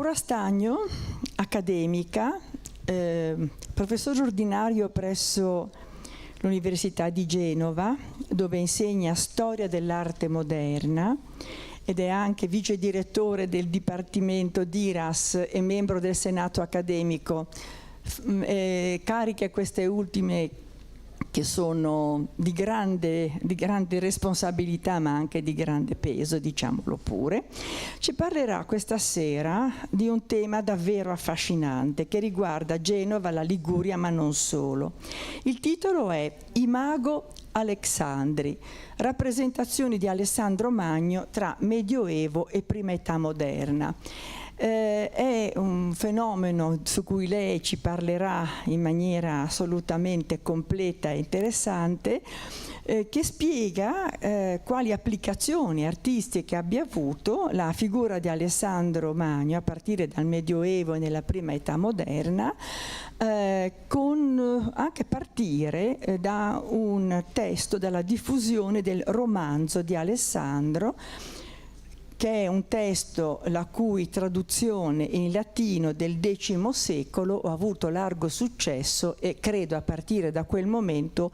Laura Stagno, accademica, professore ordinario presso l'Università di Genova, dove insegna storia dell'arte moderna ed è anche vice direttore del Dipartimento d'IRAS e membro del Senato accademico, cariche queste ultime che sono di grande responsabilità ma anche di grande peso, diciamolo pure. Ci parlerà questa sera di un tema davvero affascinante che riguarda Genova, la Liguria, ma non solo. Il titolo è Imago Alexandri, rappresentazioni di Alessandro Magno tra Medioevo e prima età moderna. È un fenomeno su cui lei ci parlerà in maniera assolutamente completa e interessante, che spiega quali applicazioni artistiche abbia avuto la figura di Alessandro Magno a partire dal Medioevo e nella prima età moderna, con anche partire da un testo, dalla diffusione del romanzo di Alessandro, che è un testo la cui traduzione in latino del X secolo ha avuto largo successo e credo a partire da quel momento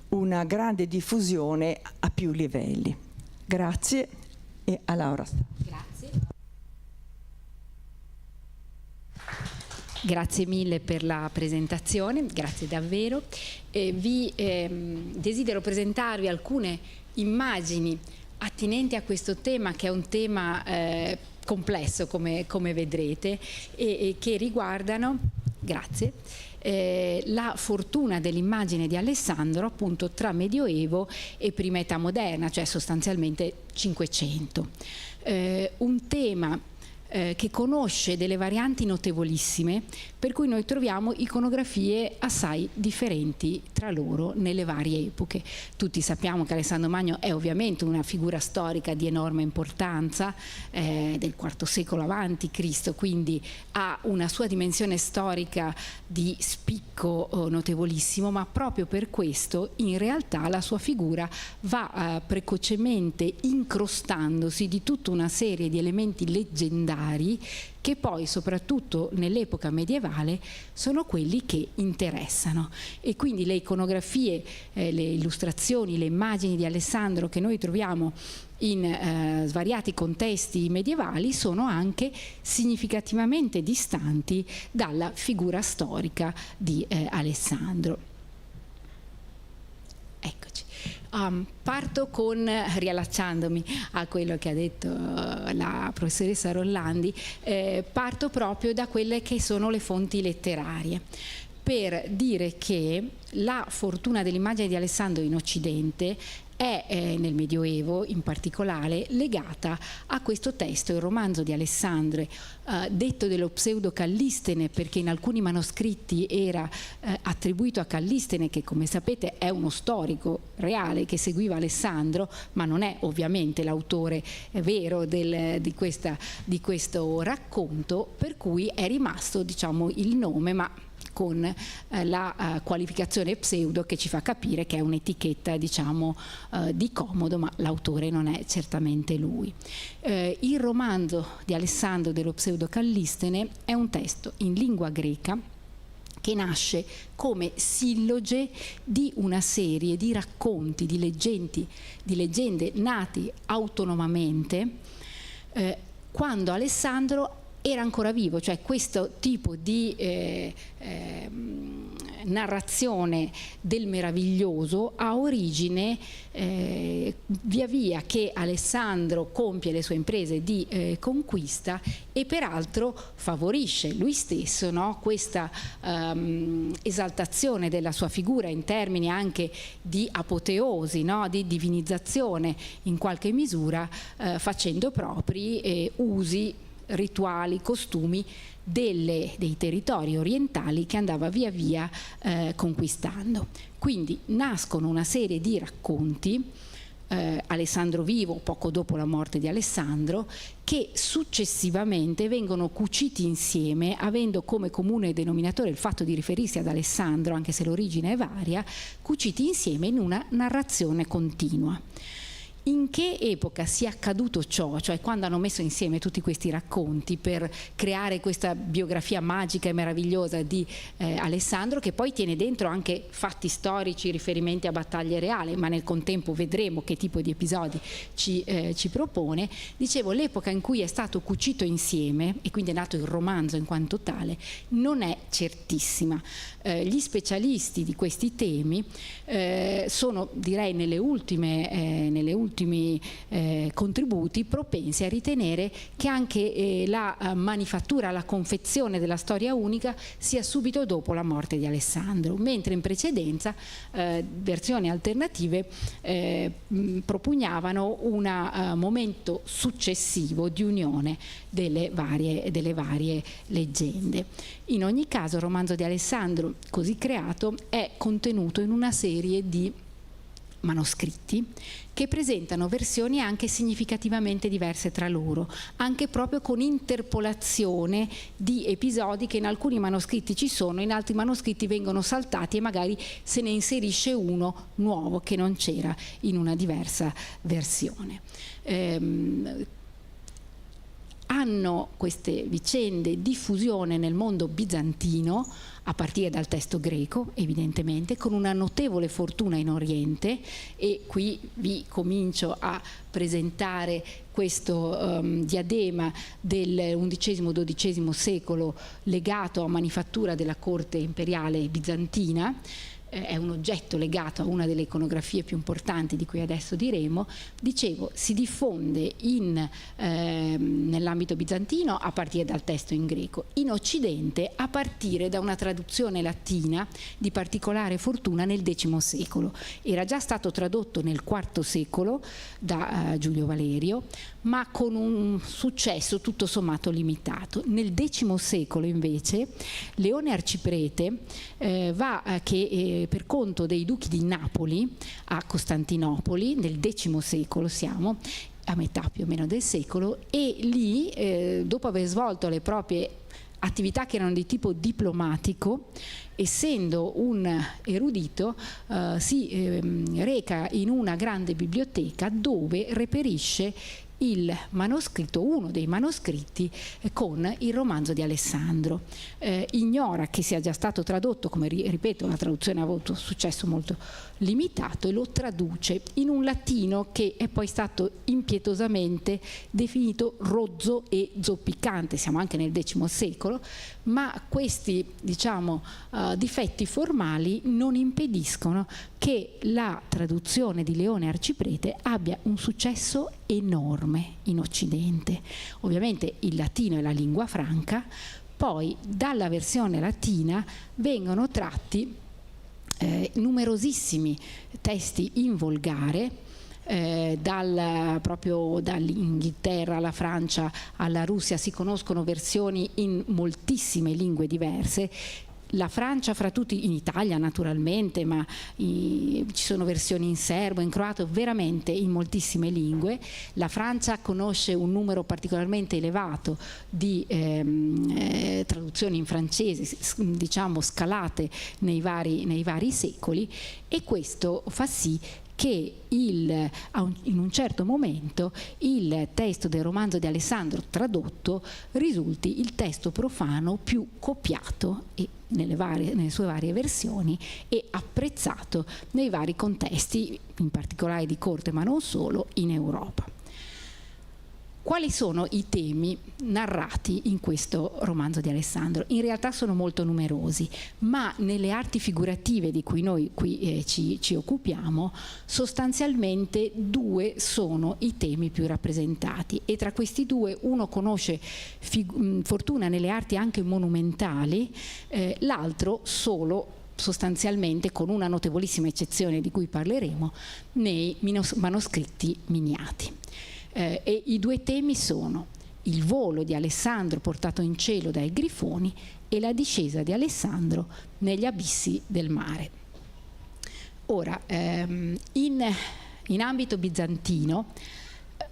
una grande diffusione a più livelli. Grazie e a Laura. Grazie. Grazie mille per la presentazione, grazie davvero. Desidero presentarvi alcune immagini attinenti a questo tema, che è un tema complesso come vedrete, e che riguardano, grazie, la fortuna dell'immagine di Alessandro appunto tra Medioevo e prima età moderna, cioè sostanzialmente Cinquecento. Un tema che conosce delle varianti notevolissime, per cui noi troviamo iconografie assai differenti tra loro nelle varie epoche. Tutti sappiamo che Alessandro Magno è ovviamente una figura storica di enorme importanza, del IV secolo avanti Cristo, quindi ha una sua dimensione storica di spicco notevolissimo, ma proprio per questo in realtà la sua figura va precocemente incrostandosi di tutta una serie di elementi leggendari che poi soprattutto nell'epoca medievale sono quelli che interessano, e quindi le iconografie, le illustrazioni, le immagini di Alessandro che noi troviamo in svariati contesti medievali sono anche significativamente distanti dalla figura storica di Alessandro. Eccoci. Parto riallacciandomi a quello che ha detto la professoressa Rollandi, parto proprio da quelle che sono le fonti letterarie, per dire che la fortuna dell'immagine di Alessandro in Occidente è nel Medioevo in particolare legata a questo testo, il romanzo di Alessandro, detto dello pseudo Callistene perché in alcuni manoscritti era attribuito a Callistene, che come sapete è uno storico reale che seguiva Alessandro, ma non è ovviamente l'autore vero di questo racconto, per cui è rimasto, diciamo, il nome, ma con la qualificazione pseudo che ci fa capire che è un'etichetta, diciamo, di comodo, ma l'autore non è certamente lui. Il romanzo di Alessandro dello pseudo Callistene è un testo in lingua greca che nasce come silloge di una serie di racconti, di leggende nati autonomamente quando Alessandro era ancora vivo, cioè questo tipo di narrazione del meraviglioso ha origine via via che Alessandro compie le sue imprese di conquista, e peraltro favorisce lui stesso, no? Questa esaltazione della sua figura in termini anche di apoteosi, no? Di divinizzazione in qualche misura, facendo propri usi, rituali, costumi dei territori orientali che andava via via conquistando. Quindi nascono una serie di racconti, Alessandro vivo, poco dopo la morte di Alessandro, che successivamente vengono cuciti insieme, avendo come comune denominatore il fatto di riferirsi ad Alessandro, anche se l'origine è varia, cuciti insieme in una narrazione continua. In che epoca sia accaduto ciò, cioè quando hanno messo insieme tutti questi racconti per creare questa biografia magica e meravigliosa di Alessandro, che poi tiene dentro anche fatti storici, riferimenti a battaglie reali, ma nel contempo vedremo che tipo di episodi ci propone. Dicevo, l'epoca in cui è stato cucito insieme, e quindi è nato il romanzo in quanto tale, non è certissima. Gli specialisti di questi temi sono, direi, nelle ultimi contributi propensi a ritenere che anche la manifattura, la confezione della storia unica sia subito dopo la morte di Alessandro, mentre in precedenza versioni alternative propugnavano un momento successivo di unione delle varie leggende. In ogni caso il romanzo di Alessandro, così creato, è contenuto in una serie di manoscritti che presentano versioni anche significativamente diverse tra loro, anche proprio con interpolazione di episodi che in alcuni manoscritti ci sono, in altri manoscritti vengono saltati e magari se ne inserisce uno nuovo che non c'era in una diversa versione. Hanno queste vicende diffusione nel mondo bizantino, a partire dal testo greco, evidentemente, con una notevole fortuna in Oriente, e qui vi comincio a presentare questo diadema del XI-XII secolo legato a manifattura della corte imperiale bizantina. È un oggetto legato a una delle iconografie più importanti di cui adesso diremo. Dicevo, si diffonde nell'ambito bizantino a partire dal testo in greco, in Occidente a partire da una traduzione latina di particolare fortuna nel X secolo. Era già stato tradotto nel IV secolo da Giulio Valerio, ma con un successo tutto sommato limitato. Nel X secolo invece Leone Arciprete per conto dei duchi di Napoli a Costantinopoli, nel X secolo siamo, a metà più o meno del secolo, e lì dopo aver svolto le proprie attività che erano di tipo diplomatico, essendo un erudito, si reca in una grande biblioteca dove reperisce il manoscritto, uno dei manoscritti con il romanzo di Alessandro. Ignora che sia già stato tradotto, come ripeto, la traduzione ha avuto successo molto limitato, e lo traduce in un latino che è poi stato impietosamente definito rozzo e zoppicante. Siamo anche nel X secolo, ma questi, diciamo, difetti formali non impediscono che la traduzione di Leone Arciprete abbia un successo enorme in Occidente. Ovviamente il latino è la lingua franca, poi dalla versione latina vengono tratti numerosissimi testi in volgare, proprio dall'Inghilterra alla Francia alla Russia si conoscono versioni in moltissime lingue diverse. La Francia fra tutti, in Italia naturalmente, ma ci sono versioni in serbo, in croato, veramente in moltissime lingue. La Francia conosce un numero particolarmente elevato di traduzioni in francese, diciamo scalate nei vari secoli, e questo fa sì che in un certo momento il testo del romanzo di Alessandro tradotto risulti il testo profano più copiato nelle sue varie versioni e apprezzato nei vari contesti, in particolare di corte ma non solo, in Europa. Quali sono i temi narrati in questo romanzo di Alessandro? In realtà sono molto numerosi, ma nelle arti figurative di cui noi qui ci occupiamo, sostanzialmente due sono i temi più rappresentati, e tra questi due uno conosce fortuna nelle arti anche monumentali, l'altro solo sostanzialmente, con una notevolissima eccezione di cui parleremo, nei manoscritti miniati. E i due temi sono il volo di Alessandro portato in cielo dai grifoni e la discesa di Alessandro negli abissi del mare. Ora, in ambito bizantino,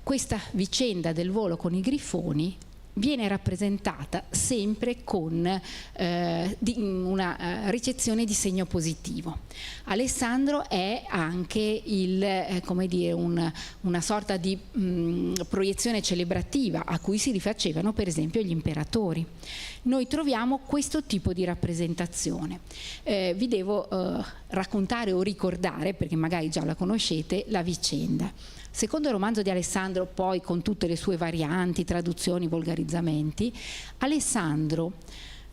questa vicenda del volo con i grifoni viene rappresentata sempre con una ricezione di segno positivo. Alessandro è anche come dire, una sorta di proiezione celebrativa a cui si rifacevano per esempio gli imperatori. Noi troviamo questo tipo di rappresentazione. Vi devo raccontare o ricordare, perché magari già la conoscete, la vicenda. Secondo il romanzo di Alessandro, poi con tutte le sue varianti, traduzioni, volgarizzamenti, Alessandro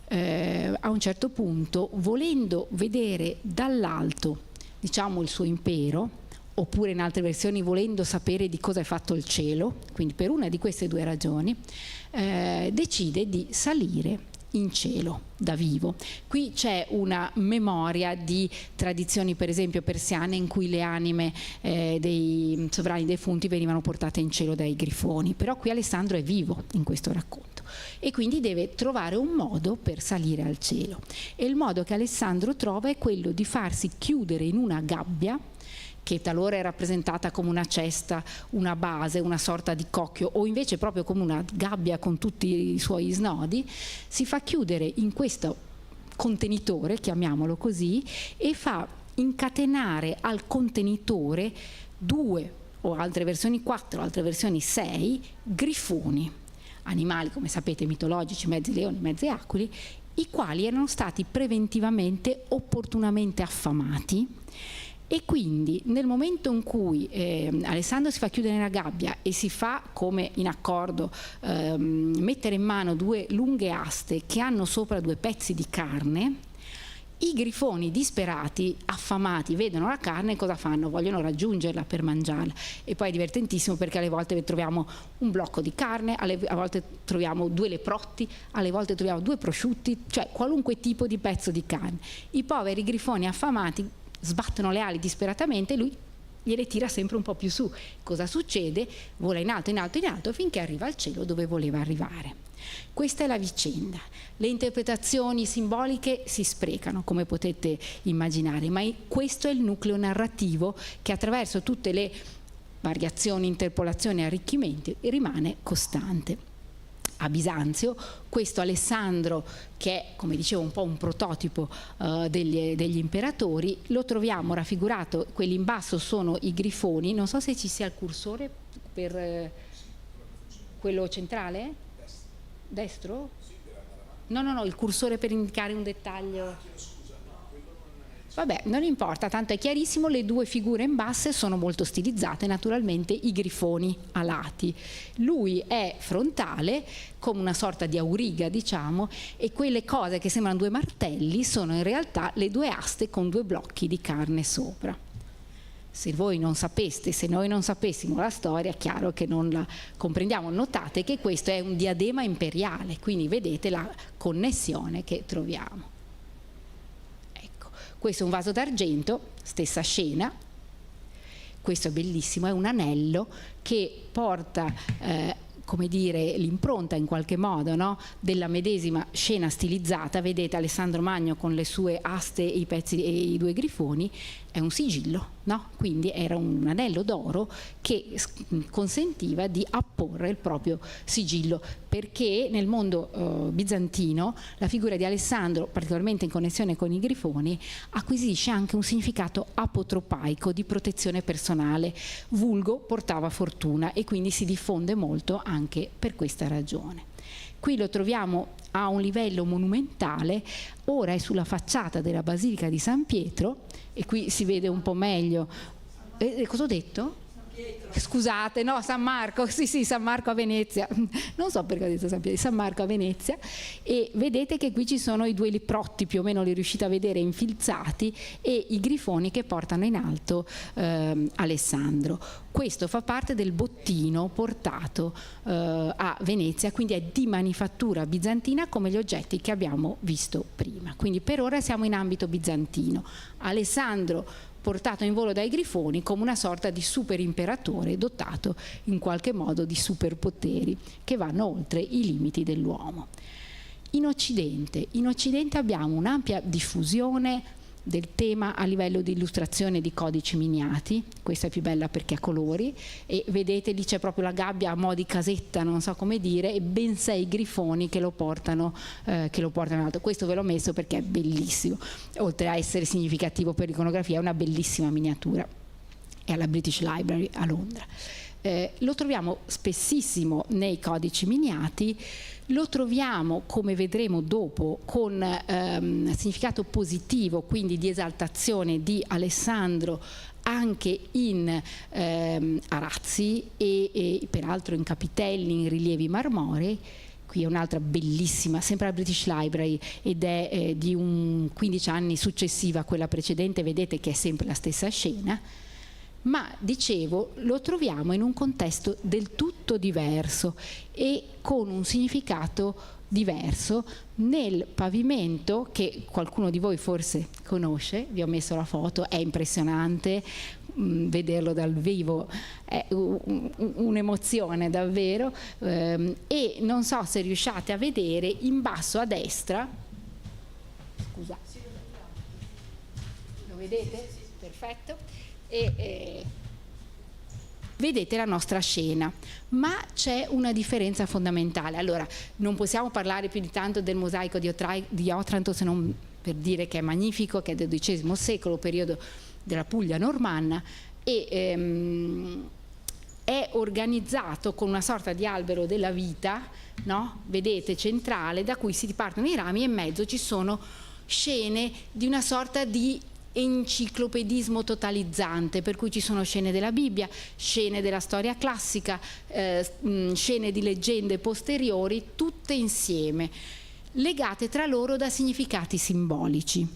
a un certo punto, volendo vedere dall'alto, diciamo, il suo impero, oppure in altre versioni volendo sapere di cosa è fatto il cielo, quindi per una di queste due ragioni, decide di salire in cielo da vivo. Qui c'è una memoria di tradizioni per esempio persiane in cui le anime dei sovrani defunti venivano portate in cielo dai grifoni, però qui Alessandro è vivo in questo racconto e quindi deve trovare un modo per salire al cielo, e il modo che Alessandro trova è quello di farsi chiudere in una gabbia che talora è rappresentata come una cesta, una base, una sorta di cocchio, o invece proprio come una gabbia con tutti i suoi snodi. Si fa chiudere in questo contenitore, chiamiamolo così, e fa incatenare al contenitore 2 o altre versioni 4, altre versioni 6 grifoni, animali come sapete mitologici, mezzi leoni, mezzi aquili, i quali erano stati preventivamente opportunamente affamati. E quindi nel momento in cui Alessandro si fa chiudere nella gabbia e si fa, come in accordo, mettere in mano 2 lunghe aste che hanno sopra 2 pezzi di carne, i grifoni disperati, affamati, vedono la carne e cosa fanno? Vogliono raggiungerla per mangiarla. E poi è divertentissimo perché alle volte troviamo un blocco di carne, a volte troviamo 2 leprotti, alle volte troviamo 2 prosciutti, cioè qualunque tipo di pezzo di carne. I poveri grifoni affamati sbattono le ali disperatamente e lui gliele tira sempre un po' più su. Cosa succede? Vola in alto, in alto, in alto finché arriva al cielo dove voleva arrivare. Questa è la vicenda. Le interpretazioni simboliche si sprecano, come potete immaginare, ma questo è il nucleo narrativo che attraverso tutte le variazioni, interpolazioni e arricchimenti rimane costante. A Bisanzio, questo Alessandro, che è, come dicevo, un po' un prototipo degli imperatori, lo troviamo raffigurato. Quelli in basso sono i grifoni. Non so se ci sia il cursore per quello centrale? Destro? No, il cursore per indicare un dettaglio. Vabbè, non importa, tanto è chiarissimo, le 2 figure in basse sono molto stilizzate, naturalmente i grifoni alati. Lui è frontale, come una sorta di auriga, diciamo, e quelle cose che sembrano 2 martelli sono in realtà le 2 aste con 2 blocchi di carne sopra. Se voi non sapeste, se noi non sapessimo la storia, è chiaro che non la comprendiamo. Notate che questo è un diadema imperiale, quindi vedete la connessione che troviamo. Questo è un vaso d'argento, stessa scena. Questo è bellissimo, è un anello che porta, come dire, l'impronta in qualche modo, no? Della medesima scena stilizzata. Vedete Alessandro Magno con le sue aste e i pezzi e i 2 grifoni, è un sigillo, no? Quindi era un anello d'oro che consentiva di apporre il proprio sigillo, perché nel mondo bizantino la figura di Alessandro, particolarmente in connessione con i grifoni, acquisisce anche un significato apotropaico di protezione personale, vulgo portava fortuna, e quindi si diffonde molto anche per questa ragione. Qui lo troviamo a un livello monumentale, ora è sulla facciata della Basilica di San Pietro, e qui si vede un po' meglio. Cosa ho detto? Scusate, no, San Marco, sì, San Marco a Venezia, non so perché ho detto San Pietro, San Marco a Venezia, e vedete che qui ci sono i 2 leprotti, più o meno li riuscite a vedere, infilzati, e i grifoni che portano in alto Alessandro. Questo fa parte del bottino portato a Venezia, quindi è di manifattura bizantina come gli oggetti che abbiamo visto prima. Quindi per ora siamo in ambito bizantino. Alessandro portato in volo dai grifoni come una sorta di super imperatore dotato in qualche modo di superpoteri che vanno oltre i limiti dell'uomo. In Occidente abbiamo un'ampia diffusione del tema a livello di illustrazione di codici miniati. Questa è più bella perché ha colori, e vedete lì c'è proprio la gabbia a mo' di casetta, non so come dire, e ben 6 grifoni che lo portano in alto. Questo ve l'ho messo perché è bellissimo, oltre a essere significativo per l'iconografia, è una bellissima miniatura. È alla British Library a Londra. Lo troviamo spessissimo nei codici miniati, lo troviamo, come vedremo dopo, con significato positivo, quindi di esaltazione di Alessandro, anche in arazzi e peraltro in capitelli, in rilievi marmorei. Qui è un'altra bellissima, sempre alla British Library, ed è di 15 anni successiva a quella precedente, vedete che è sempre la stessa scena. Ma dicevo, lo troviamo in un contesto del tutto diverso e con un significato diverso nel pavimento, che qualcuno di voi forse conosce, vi ho messo la foto, è impressionante, vederlo dal vivo è un'emozione davvero, e non so se riusciate a vedere in basso a destra, scusa, lo vedete? Perfetto. Vedete la nostra scena, ma c'è una differenza fondamentale. Allora, non possiamo parlare più di tanto del mosaico di Otranto, se non per dire che è magnifico, che è del XII secolo, periodo della Puglia normanna, e è organizzato con una sorta di albero della vita, no? Vedete, centrale, da cui si partono i rami, e in mezzo ci sono scene di una sorta di enciclopedismo totalizzante, per cui ci sono scene della Bibbia, scene della storia classica, scene di leggende posteriori, tutte insieme, legate tra loro da significati simbolici.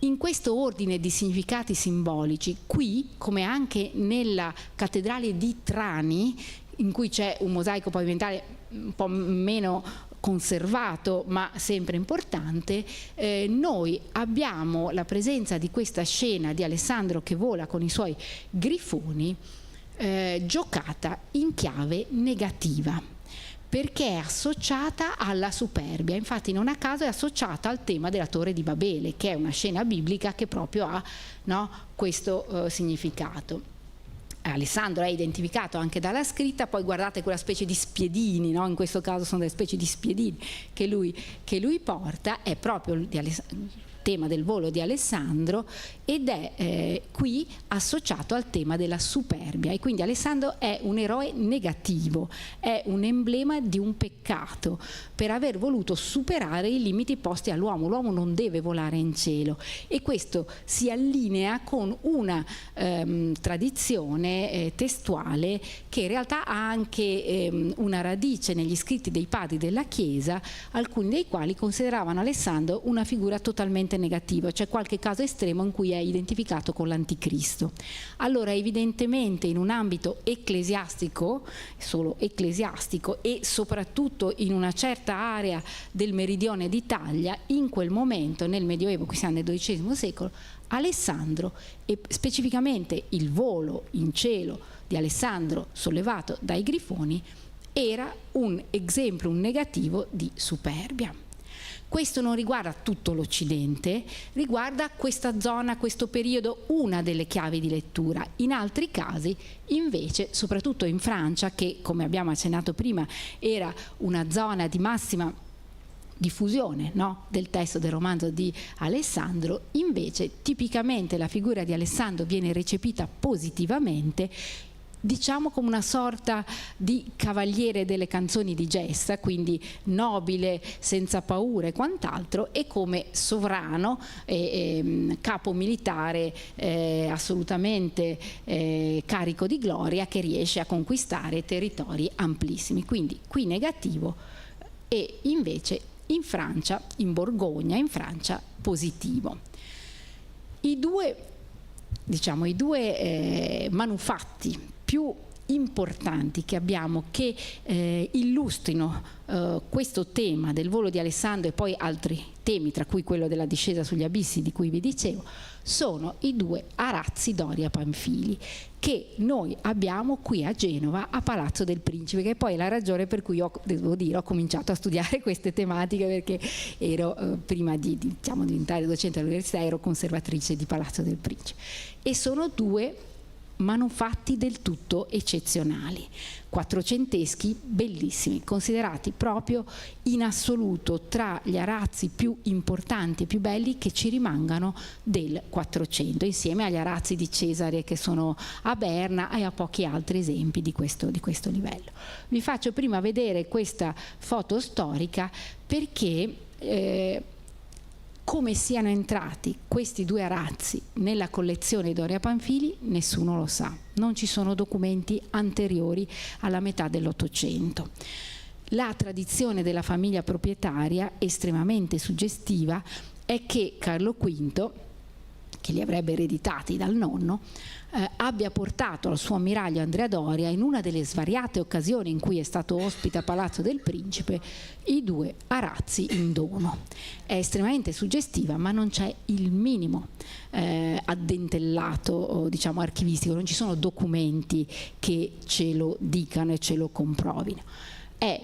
In questo ordine di significati simbolici, qui, come anche nella cattedrale di Trani, in cui c'è un mosaico pavimentale un po' meno conservato ma sempre importante, noi abbiamo la presenza di questa scena di Alessandro che vola con i suoi grifoni, giocata in chiave negativa, perché è associata alla superbia. Infatti non a caso è associata al tema della Torre di Babele, che è una scena biblica che proprio ha, no, questo significato. Alessandro è identificato anche dalla scritta, poi guardate quella specie di spiedini, no? In questo caso sono delle specie di spiedini che lui porta, è proprio il tema del volo di Alessandro, ed è qui associato al tema della superbia, e quindi Alessandro è un eroe negativo, è un emblema di un peccato per aver voluto superare i limiti posti all'uomo. L'uomo non deve volare in cielo, e questo si allinea con una tradizione testuale che in realtà ha anche una radice negli scritti dei padri della Chiesa, alcuni dei quali consideravano Alessandro una figura totalmente negativa. C'è qualche caso estremo in cui è identificato con l'anticristo. Allora evidentemente in un ambito ecclesiastico, solo ecclesiastico, e soprattutto in una certa area del meridione d'Italia, in quel momento nel Medioevo, qui siamo nel XII secolo, Alessandro, e specificamente il volo in cielo di Alessandro sollevato dai grifoni, era un esempio, un negativo di superbia. Questo non riguarda tutto l'Occidente, riguarda questa zona, questo periodo, una delle chiavi di lettura. In altri casi, invece, soprattutto in Francia, che come abbiamo accennato prima era una zona di massima diffusione, no, del testo del romanzo di Alessandro, invece tipicamente la figura di Alessandro viene recepita positivamente, diciamo come una sorta di cavaliere delle canzoni di gesta, quindi nobile, senza paura e quant'altro, e come sovrano capo militare assolutamente carico di gloria, che riesce a conquistare territori amplissimi. Quindi qui negativo, e invece in Francia, in Borgogna, in Francia, positivo. I due manufatti più importanti che abbiamo, che illustrino questo tema del volo di Alessandro, e poi altri temi, tra cui quello della discesa sugli abissi di cui vi dicevo, sono i 2 arazzi Doria Pamphili che noi abbiamo qui a Genova a Palazzo del Principe, che poi è la ragione per cui devo dire, ho cominciato a studiare queste tematiche, perché ero prima di diventare docente all'università ero conservatrice di Palazzo del Principe, e sono 2 manufatti del tutto eccezionali, quattrocenteschi bellissimi, considerati proprio in assoluto tra gli arazzi più importanti e più belli che ci rimangano del Quattrocento, insieme agli arazzi di Cesare che sono a Berna e a pochi altri esempi di questo livello. Vi faccio prima vedere questa foto storica perché come siano entrati questi 2 arazzi nella collezione Doria Pamphili nessuno lo sa, non ci sono documenti anteriori alla metà dell'Ottocento. La tradizione della famiglia proprietaria, estremamente suggestiva, è che Carlo V, che li avrebbe ereditati dal nonno, abbia portato al suo ammiraglio Andrea Doria, in una delle svariate occasioni in cui è stato ospite a Palazzo del Principe, i 2 arazzi in dono. È estremamente suggestiva, ma non c'è il minimo addentellato, diciamo, archivistico, non ci sono documenti che ce lo dicano e ce lo comprovino. È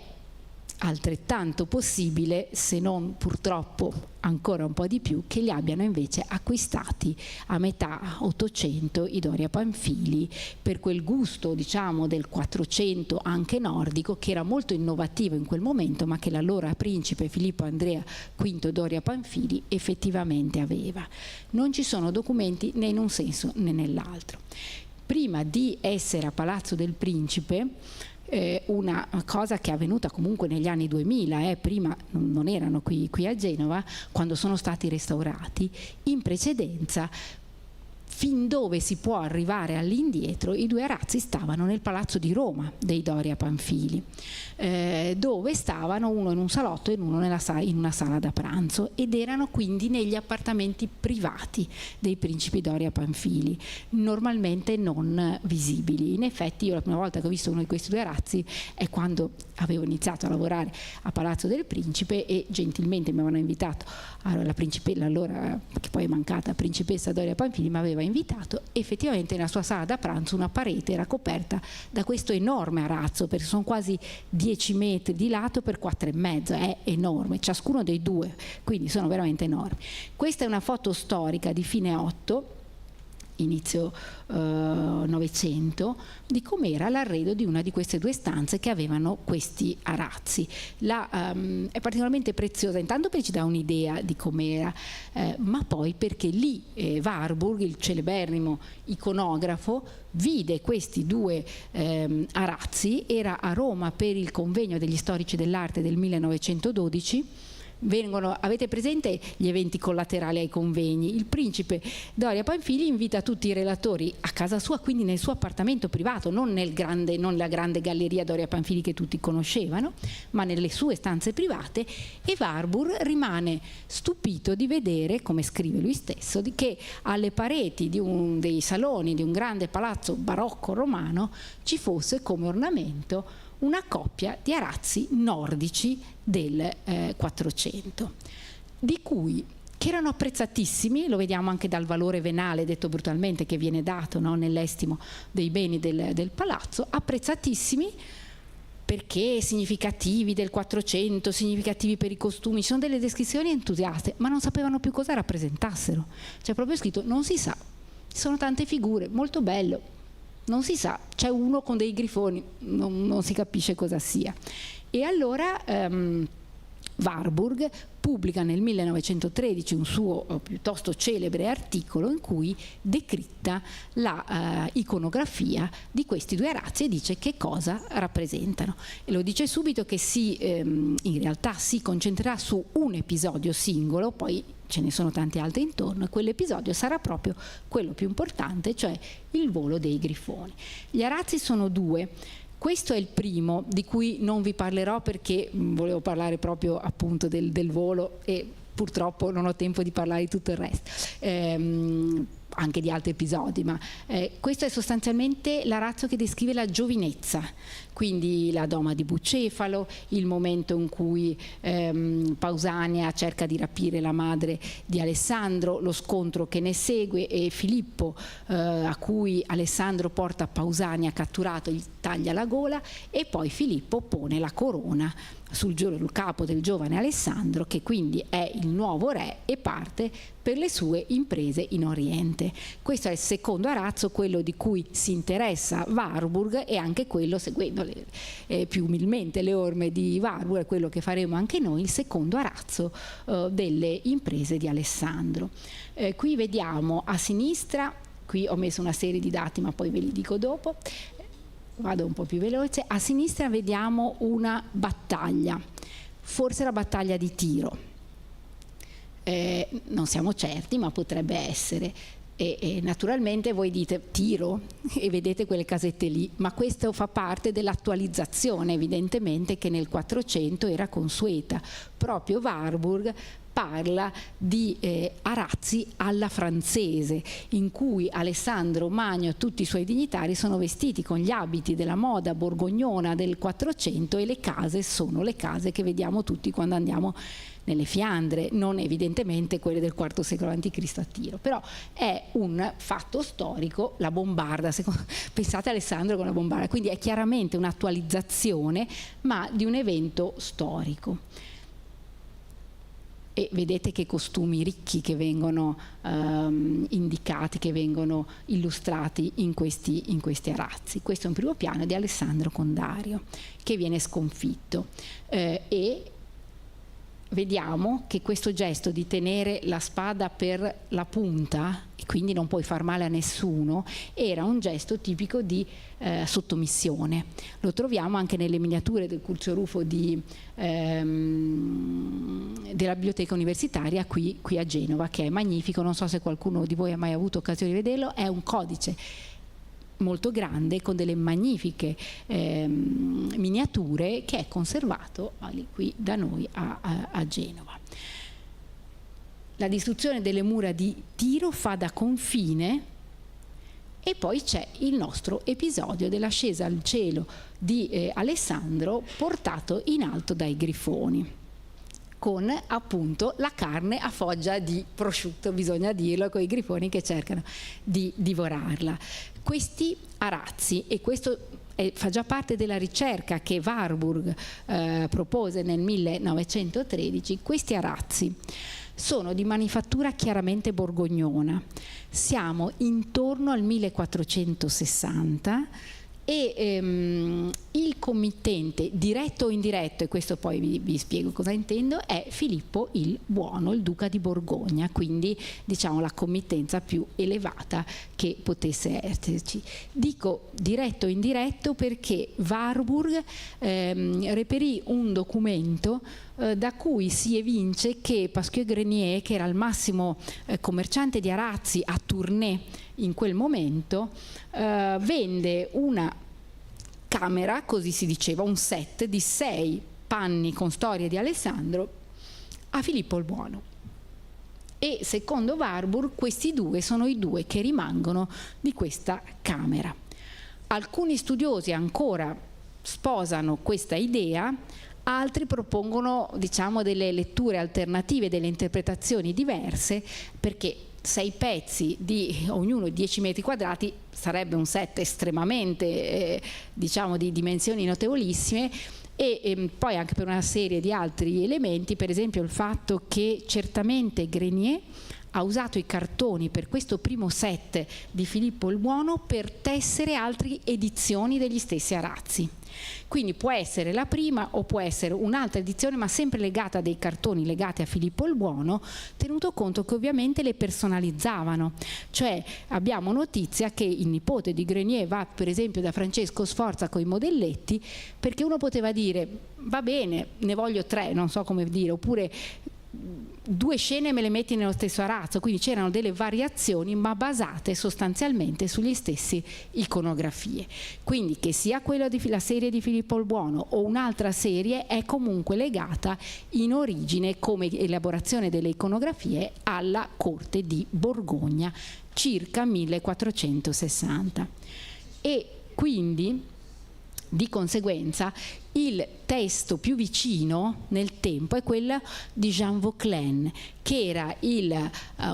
altrettanto possibile, se non purtroppo ancora un po' di più, che li abbiano invece acquistati a metà Ottocento i Doria Pamphili per quel gusto, diciamo, del Quattrocento anche nordico, che era molto innovativo in quel momento, ma che l'allora principe Filippo Andrea V Doria Pamphili effettivamente aveva. Non ci sono documenti né in un senso né nell'altro. Prima di essere a Palazzo del Principe, una cosa che è avvenuta comunque negli anni 2000, prima non erano qui a Genova, quando sono stati restaurati, in precedenza, fin dove si può arrivare all'indietro, i 2 arazzi stavano nel palazzo di Roma dei Doria Pamphili, dove stavano uno in un salotto e uno in una sala da pranzo, ed erano quindi negli appartamenti privati dei principi Doria Pamphili, normalmente non visibili. In effetti io la prima volta che ho visto uno di questi 2 arazzi è quando avevo iniziato a lavorare a Palazzo del Principe e gentilmente mi avevano invitato, la principessa, allora che poi è mancata, principessa Doria Pamphili, mi aveva invitato. Effettivamente nella sua sala da pranzo una parete era coperta da questo enorme arazzo, perché sono quasi 10 metri di lato per 4,5, è enorme, ciascuno dei 2, quindi sono veramente enormi. Questa è una foto storica di fine 8, inizio Novecento, di com'era l'arredo di una di queste 2 stanze che avevano questi arazzi. È particolarmente preziosa, intanto perché ci dà un'idea di com'era, ma poi perché lì Warburg, il celeberrimo iconografo, vide questi 2 arazzi, era a Roma per il convegno degli storici dell'arte del 1912. Avete presente gli eventi collaterali ai convegni? Il principe Doria Pamphili invita tutti i relatori a casa sua, quindi nel suo appartamento privato, non la grande galleria Doria Pamphili che tutti conoscevano, ma nelle sue stanze private, e Warburg rimane stupito di vedere, come scrive lui stesso, che alle pareti dei saloni di un grande palazzo barocco romano ci fosse come ornamento una coppia di arazzi nordici del Quattrocento, che erano apprezzatissimi, lo vediamo anche dal valore venale, detto brutalmente, che viene dato, no, nell'estimo dei beni del palazzo, apprezzatissimi perché significativi del Quattrocento, significativi per i costumi, ci sono delle descrizioni entusiaste, ma non sapevano più cosa rappresentassero. C'è proprio scritto non si sa, ci sono tante figure, molto bello, non si sa, c'è uno con dei grifoni, non si capisce cosa sia. E allora Warburg pubblica nel 1913 un suo piuttosto celebre articolo in cui decritta la iconografia di questi 2 arazzi e dice che cosa rappresentano. E lo dice subito che in realtà si concentrerà su un episodio singolo, poi ce ne sono tanti altri intorno, e quell'episodio sarà proprio quello più importante, cioè il volo dei grifoni. Gli arazzi sono 2. Questo è il primo, di cui non vi parlerò perché volevo parlare proprio appunto del volo e purtroppo non ho tempo di parlare di tutto il resto. anche di altri episodi, ma questo è sostanzialmente l'arazzo che descrive la giovinezza, quindi la doma di Bucefalo, il momento in cui Pausania cerca di rapire la madre di Alessandro, lo scontro che ne segue e Filippo a cui Alessandro porta Pausania catturato, gli taglia la gola e poi Filippo pone la corona sul capo del giovane Alessandro, che quindi è il nuovo re e parte per le sue imprese in Oriente. Questo è il secondo arazzo, quello di cui si interessa Warburg, e anche quello, seguendo più umilmente le orme di Warburg, è quello che faremo anche noi, il secondo arazzo delle imprese di Alessandro. Qui vediamo a sinistra, qui ho messo una serie di dati ma poi ve li dico dopo, vado un po' più veloce. A sinistra vediamo una battaglia, forse la battaglia di Tiro, non siamo certi ma potrebbe essere, e naturalmente voi dite Tiro e vedete quelle casette lì, ma questo fa parte dell'attualizzazione evidentemente che nel 400 era consueta. Proprio Warburg parla di arazzi alla francese, in cui Alessandro Magno e tutti i suoi dignitari sono vestiti con gli abiti della moda borgognona del 400 e le case sono le case che vediamo tutti quando andiamo nelle Fiandre, non evidentemente quelle del IV secolo a.C. a Tiro, però è un fatto storico, la bombarda, pensate a Alessandro con la bombarda, quindi è chiaramente un'attualizzazione ma di un evento storico. E vedete che costumi ricchi che vengono indicati, che vengono illustrati in questi arazzi. Questo è un primo piano di Alessandro con Dario che viene sconfitto e vediamo che questo gesto di tenere la spada per la punta e quindi non puoi far male a nessuno era un gesto tipico di sottomissione. Lo troviamo anche nelle miniature del Curcio Rufo della biblioteca universitaria qui a Genova, che è magnifico. Non so se qualcuno di voi ha mai avuto occasione di vederlo, è un codice molto grande con delle magnifiche miniature che è conservato qui da noi a Genova. La distruzione delle mura di Tiro fa da confine e poi c'è il nostro episodio dell'ascesa al cielo di Alessandro portato in alto dai grifoni, con appunto la carne a foggia di prosciutto, bisogna dirlo, con i grifoni che cercano di divorarla. Questi arazzi, e questo fa già parte della ricerca che Warburg propose nel 1913, questi arazzi sono di manifattura chiaramente borgognona. Siamo intorno al 1460 e il committente, diretto o indiretto, e questo poi vi spiego cosa intendo, è Filippo il Buono, il duca di Borgogna, quindi diciamo la committenza più elevata che potesse esserci. Dico diretto o indiretto perché Warburg reperì un documento da cui si evince che Pasquier Grenier, che era il massimo commerciante di arazzi a Tournai in quel momento, vende una camera, così si diceva, un set di 6 panni con storie di Alessandro a Filippo il Buono. E secondo Warburg questi due sono i due che rimangono di questa camera. Alcuni studiosi ancora sposano questa idea, altri propongono, diciamo, delle letture alternative, delle interpretazioni diverse, perché 6 pezzi di ognuno 10 metri quadrati sarebbe un set estremamente diciamo di dimensioni notevolissime, e poi anche per una serie di altri elementi, per esempio il fatto che certamente Grenier ha usato i cartoni per questo primo set di Filippo il Buono per tessere altre edizioni degli stessi arazzi. Quindi può essere la prima o può essere un'altra edizione, ma sempre legata a dei cartoni legati a Filippo il Buono, tenuto conto che ovviamente le personalizzavano. Cioè abbiamo notizia che il nipote di Grenier va per esempio da Francesco Sforza con i modelletti, perché uno poteva dire va bene, ne voglio 3, non so come dire, oppure due scene me le metti nello stesso arazzo, quindi c'erano delle variazioni ma basate sostanzialmente sugli stessi iconografie. Quindi che sia quella la serie di Filippo il Buono o un'altra serie è comunque legata in origine come elaborazione delle iconografie alla corte di Borgogna circa 1460. E quindi di conseguenza il testo più vicino nel tempo è quello di Jean Vauquelin, che era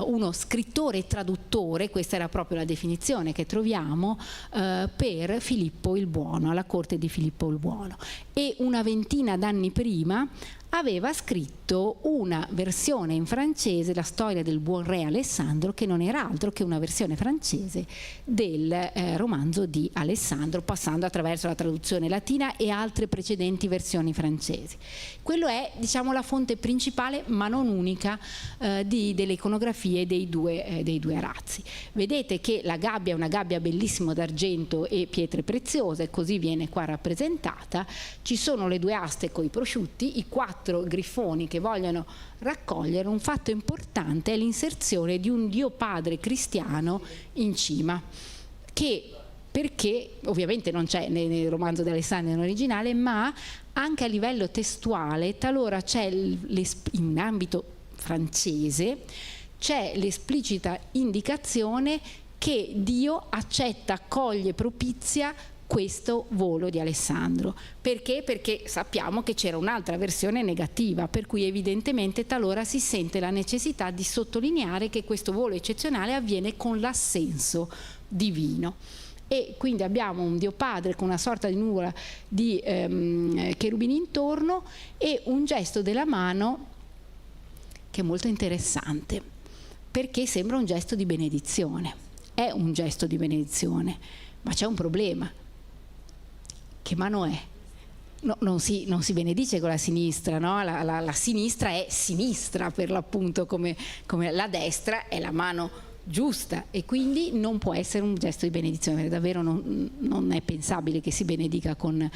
uno scrittore e traduttore, questa era proprio la definizione che troviamo, per Filippo il Buono, alla corte di Filippo il Buono. E una ventina d'anni prima aveva scritto una versione in francese, la storia del buon re Alessandro, che non era altro che una versione francese del romanzo di Alessandro, passando attraverso la traduzione latina e altre precedenti versioni francesi. Quello è, diciamo, la fonte principale, ma non unica, delle iconografie dei due arazzi. Vedete che la gabbia è una gabbia bellissima d'argento e pietre preziose, e così viene qua rappresentata. Ci sono le due aste con i prosciutti, i 4 grifoni che vogliono raccogliere. Un fatto importante è l'inserzione di un Dio Padre cristiano in cima, perché ovviamente non c'è nel romanzo di Alessandro in originale, ma anche a livello testuale talora c'è in ambito francese c'è l'esplicita indicazione che Dio accetta, accoglie, propizia questo volo di Alessandro. Perché? Perché sappiamo che c'era un'altra versione negativa, per cui evidentemente talora si sente la necessità di sottolineare che questo volo eccezionale avviene con l'assenso divino. E quindi abbiamo un Dio Padre con una sorta di nuvola di cherubini intorno e un gesto della mano che è molto interessante, perché sembra un gesto di benedizione. È un gesto di benedizione, ma c'è un problema. Che mano è? No, non si benedice con la sinistra, no? La sinistra è sinistra per l'appunto, come la destra è la mano giusta, e quindi non può essere un gesto di benedizione, perché davvero non è pensabile che si benedica con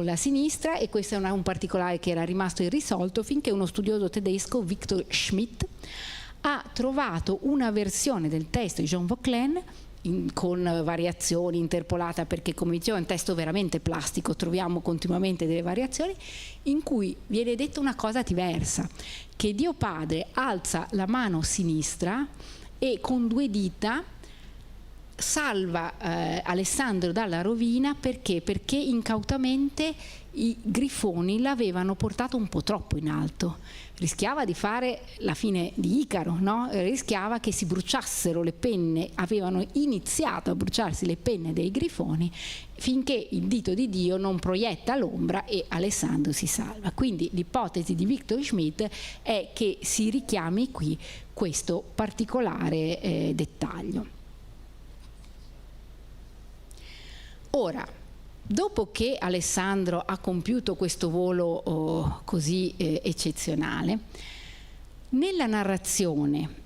la sinistra. E questo è un particolare che era rimasto irrisolto finché uno studioso tedesco, Victor Schmidt, ha trovato una versione del testo di Jean Vauquelin con variazioni, interpolata, perché come dicevo è un testo veramente plastico, troviamo continuamente delle variazioni, in cui viene detta una cosa diversa, che Dio Padre alza la mano sinistra e con 2 dita salva Alessandro dalla rovina. Perché? Perché incautamente i grifoni l'avevano portato un po' troppo in alto, rischiava di fare la fine di Icaro, no? Rischiava che si bruciassero le penne, avevano iniziato a bruciarsi le penne dei grifoni finché il dito di Dio non proietta l'ombra e Alessandro si salva. Quindi l'ipotesi di Victor Schmidt è che si richiami qui questo particolare dettaglio. Ora, dopo che Alessandro ha compiuto questo volo così eccezionale, nella narrazione,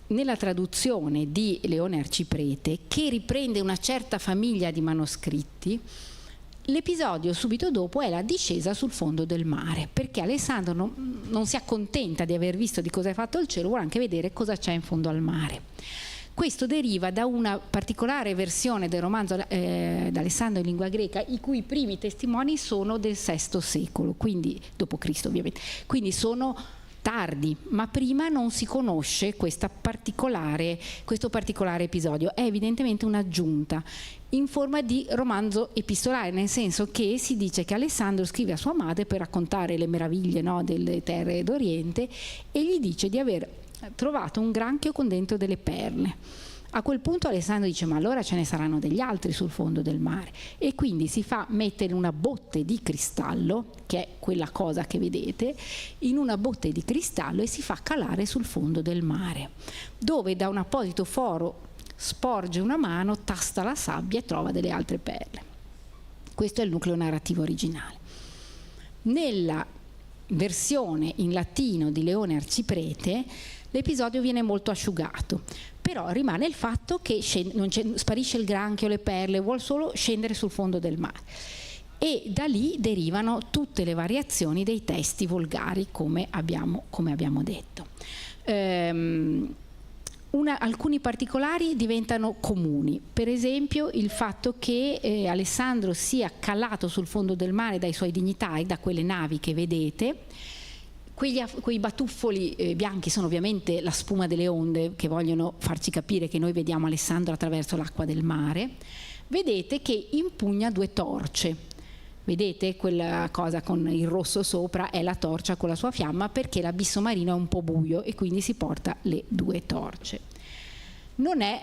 nella traduzione di Leone Arciprete, che riprende una certa famiglia di manoscritti, l'episodio subito dopo è la discesa sul fondo del mare, perché Alessandro non si accontenta di aver visto di cosa è fatto il cielo, vuole anche vedere cosa c'è in fondo al mare. Questo deriva da una particolare versione del romanzo d'Alessandro in lingua greca, i cui primi testimoni sono del VI secolo, quindi dopo Cristo ovviamente, quindi sono tardi, ma prima non si conosce questo particolare episodio. È evidentemente un'aggiunta in forma di romanzo epistolare, nel senso che si dice che Alessandro scrive a sua madre per raccontare le meraviglie, no, delle terre d'Oriente, e gli dice di aver trovato un granchio con dentro delle perle. A quel punto Alessandro dice: ma allora ce ne saranno degli altri sul fondo del mare, e quindi si fa mettere una botte di cristallo, che è quella cosa che vedete, in una botte di cristallo, e si fa calare sul fondo del mare, dove da un apposito foro sporge una mano, tasta la sabbia e trova delle altre perle. Questo è il nucleo narrativo originale. Nella versione in latino di Leone Arciprete l'episodio viene molto asciugato, però rimane il fatto che sparisce il granchio, le perle, vuol solo scendere sul fondo del mare. e da lì derivano tutte le variazioni dei testi volgari, come abbiamo detto. Alcuni particolari diventano comuni, per esempio il fatto che Alessandro sia calato sul fondo del mare dai suoi dignitari, da quelle navi che vedete. Quei batuffoli bianchi sono ovviamente la spuma delle onde che vogliono farci capire che noi vediamo Alessandro attraverso l'acqua del mare. Vedete che impugna 2 torce. Vedete quella cosa con il rosso sopra è la torcia con la sua fiamma, perché l'abisso marino è un po' buio e quindi si porta le 2 torce. Non è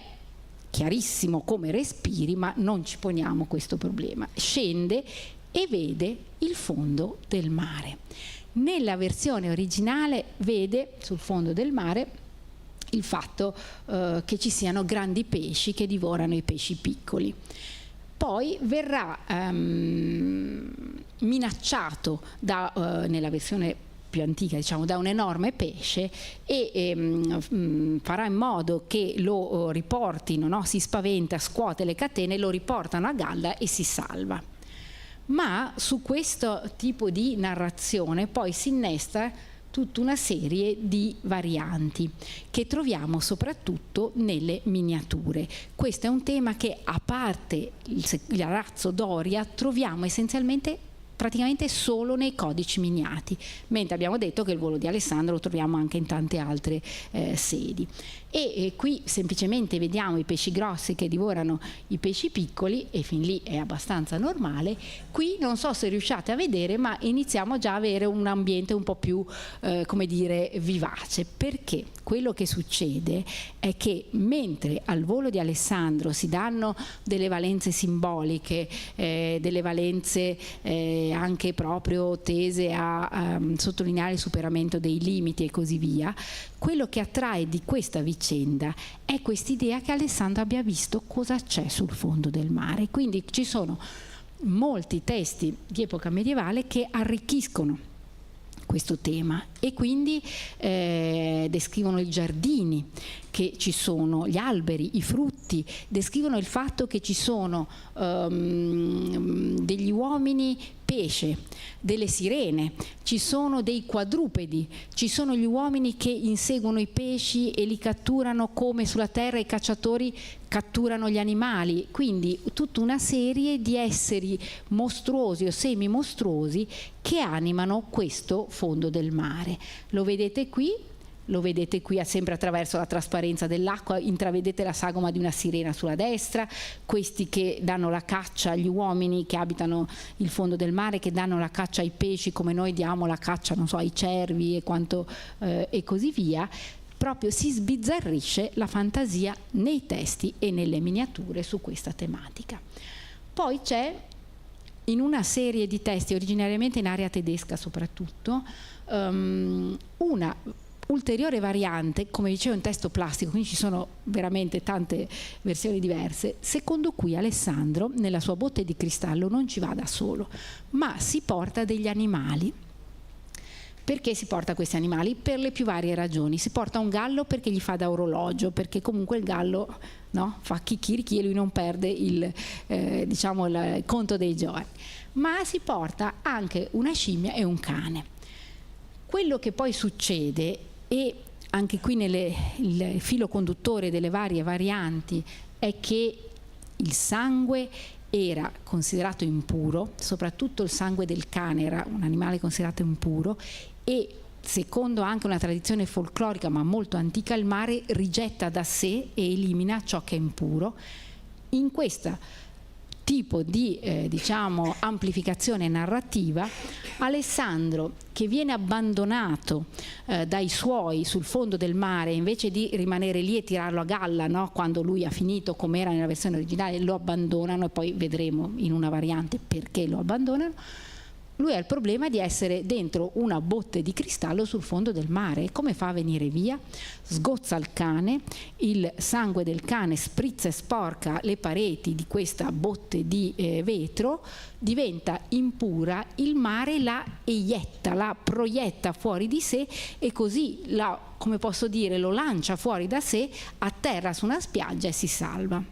chiarissimo come respiri, ma non ci poniamo questo problema. Scende e vede il fondo del mare. Nella versione originale vede sul fondo del mare il fatto che ci siano grandi pesci che divorano i pesci piccoli. Poi verrà minacciato nella versione più antica, diciamo, da un enorme pesce e farà in modo che lo riportino, no? Si spaventa, scuote le catene, lo riportano a galla e si salva. Ma su questo tipo di narrazione poi si innesta tutta una serie di varianti che troviamo soprattutto nelle miniature. Questo è un tema che, a parte il Arazzo Doria, troviamo essenzialmente praticamente solo nei codici miniati, mentre abbiamo detto che il volo di Alessandro lo troviamo anche in tante altre sedi. E qui semplicemente vediamo i pesci grossi che divorano i pesci piccoli, e fin lì è abbastanza normale. Qui non so se riusciate a vedere, ma iniziamo già a avere un ambiente un po' più come dire vivace, perché quello che succede è che mentre al volo di Alessandro si danno delle valenze simboliche, delle valenze anche proprio tese a sottolineare il superamento dei limiti e così via, quello che attrae di questa vicenda è quest'idea che Alessandro abbia visto cosa c'è sul fondo del mare. Quindi ci sono molti testi di epoca medievale che arricchiscono questo tema e quindi descrivono i giardini che ci sono, gli alberi, i frutti, descrivono il fatto che ci sono degli uomini pesce, delle sirene, ci sono dei quadrupedi, ci sono gli uomini che inseguono i pesci e li catturano come sulla terra i cacciatori catturano gli animali, quindi tutta una serie di esseri mostruosi o semi-mostruosi che animano questo fondo del mare. Lo vedete qui sempre attraverso la trasparenza dell'acqua, intravedete la sagoma di una sirena sulla destra, questi che danno la caccia agli uomini che abitano il fondo del mare, che danno la caccia ai pesci come noi diamo la caccia, non so, ai cervi e così via. Proprio si sbizzarrisce la fantasia nei testi e nelle miniature su questa tematica. Poi c'è in una serie di testi, originariamente in area tedesca soprattutto, una ulteriore variante, come dicevo, un testo plastico, quindi ci sono veramente tante versioni diverse, secondo cui Alessandro nella sua botte di cristallo non ci va da solo, ma si porta degli animali. Perché si porta questi animali? Per le più varie ragioni. Si porta un gallo perché gli fa da orologio, perché comunque il gallo, no, fa chicchirichi e lui non perde il conto dei giorni. Ma si porta anche una scimmia e un cane. Quello che poi succede, e anche qui il filo conduttore delle varie varianti, è che il sangue era considerato impuro, soprattutto il sangue del cane era un animale considerato impuro, e secondo anche una tradizione folclorica ma molto antica, il mare rigetta da sé e elimina ciò che è impuro. In questo tipo di amplificazione narrativa, Alessandro, che viene abbandonato dai suoi sul fondo del mare, invece di rimanere lì e tirarlo a galla, no? Quando lui ha finito, come era nella versione originale, lo abbandonano, e poi vedremo in una variante perché lo abbandonano. Lui ha il problema di essere dentro una botte di cristallo sul fondo del mare. Come fa a venire via? Sgozza il cane, il sangue del cane sprizza e sporca le pareti di questa botte di vetro, diventa impura, il mare la eietta, la proietta fuori di sé e così lo lancia fuori da sé, atterra su una spiaggia e si salva.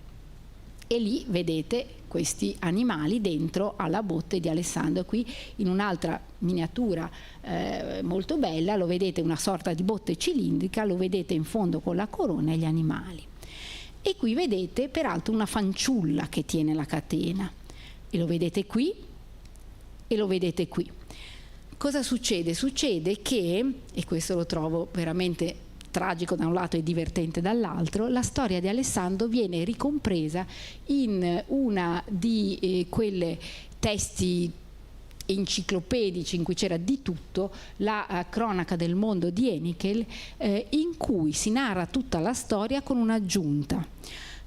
E lì vedete questi animali dentro alla botte di Alessandro. Qui in un'altra miniatura molto bella lo vedete, una sorta di botte cilindrica, lo vedete in fondo con la corona e gli animali. E qui vedete peraltro una fanciulla che tiene la catena, e lo vedete qui e lo vedete qui. Cosa succede? Succede che, e questo lo trovo veramente tragico da un lato e divertente dall'altro, la storia di Alessandro viene ricompresa in una di quelle testi enciclopedici in cui c'era di tutto, la cronaca del mondo di Heinkel, in cui si narra tutta la storia con un'aggiunta.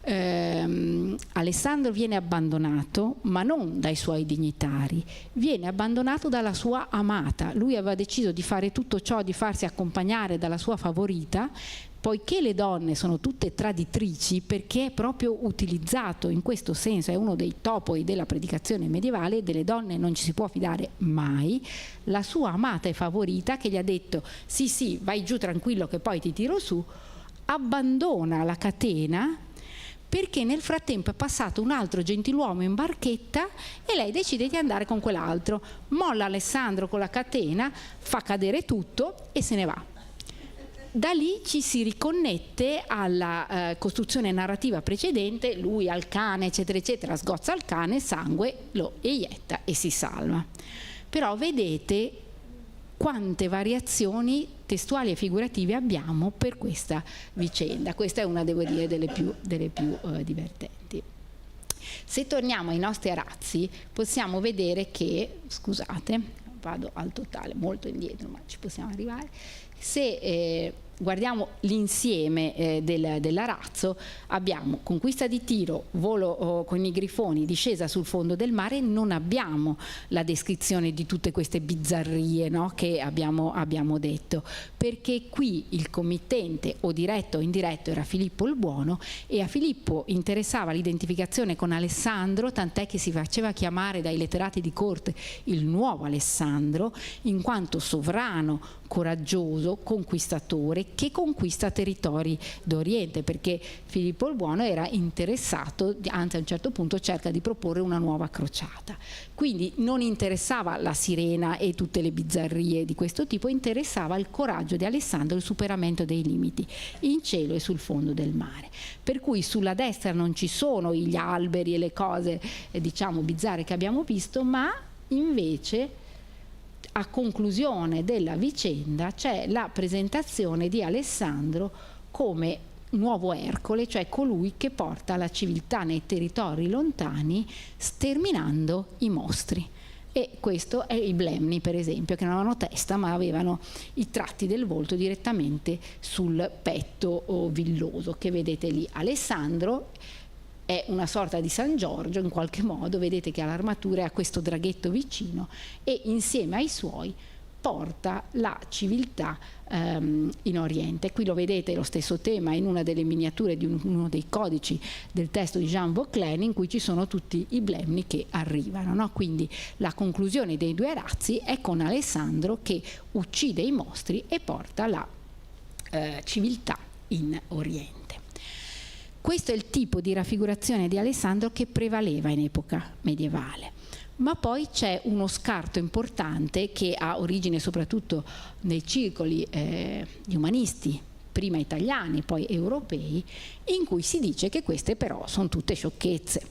Alessandro viene abbandonato, ma non dai suoi dignitari, viene abbandonato dalla sua amata. Lui aveva deciso di fare tutto ciò, di farsi accompagnare dalla sua favorita, poiché le donne sono tutte traditrici, perché è proprio utilizzato in questo senso, è uno dei topoi della predicazione medievale, delle donne non ci si può fidare mai. La sua amata e favorita, che gli ha detto sì sì, vai giù tranquillo che poi ti tiro su, abbandona la catena perché nel frattempo è passato un altro gentiluomo in barchetta e lei decide di andare con quell'altro, molla Alessandro con la catena, fa cadere tutto e se ne va. Da lì ci si riconnette alla costruzione narrativa precedente, lui al cane eccetera eccetera, sgozza il cane, sangue, lo eietta e si salva. Però vedete quante variazioni testuali e figurative abbiamo per questa vicenda. Questa è una, devo dire, delle più divertenti. Se torniamo ai nostri arazzi possiamo vedere che, scusate, vado al totale, molto indietro, ma ci possiamo arrivare. Se guardiamo l'insieme dell'arazzo, abbiamo conquista di Tiro, volo con i grifoni, discesa sul fondo del mare, non abbiamo la descrizione di tutte queste bizzarrie, no, che abbiamo detto, perché qui il committente, o diretto o indiretto, era Filippo il Buono, e a Filippo interessava l'identificazione con Alessandro, tant'è che si faceva chiamare dai letterati di corte il nuovo Alessandro, in quanto sovrano, coraggioso, conquistatore, che conquista territori d'Oriente, perché Filippo il Buono era interessato, anzi a un certo punto cerca di proporre una nuova crociata. Quindi non interessava la sirena e tutte le bizzarrie di questo tipo, interessava il coraggio di Alessandro, il superamento dei limiti in cielo e sul fondo del mare. Per cui sulla destra non ci sono gli alberi e le cose diciamo bizzarre che abbiamo visto, ma invece a conclusione della vicenda c'è la presentazione di Alessandro come nuovo Ercole, cioè colui che porta la civiltà nei territori lontani sterminando i mostri. E questo è i Blemni, per esempio, che non avevano testa ma avevano i tratti del volto direttamente sul petto villoso che vedete lì. Alessandro è una sorta di San Giorgio in qualche modo, vedete che ha l'armatura e ha questo draghetto vicino, e insieme ai suoi porta la civiltà in Oriente. Qui lo vedete lo stesso tema in una delle miniature di uno dei codici del testo di Jean Vauquelin, in cui ci sono tutti i Blemni che arrivano, no? Quindi la conclusione dei due arazzi è con Alessandro che uccide i mostri e porta la civiltà in Oriente. Questo è il tipo di raffigurazione di Alessandro che prevaleva in epoca medievale. Ma poi c'è uno scarto importante che ha origine soprattutto nei circoli di umanisti, prima italiani, poi europei, in cui si dice che queste però sono tutte sciocchezze,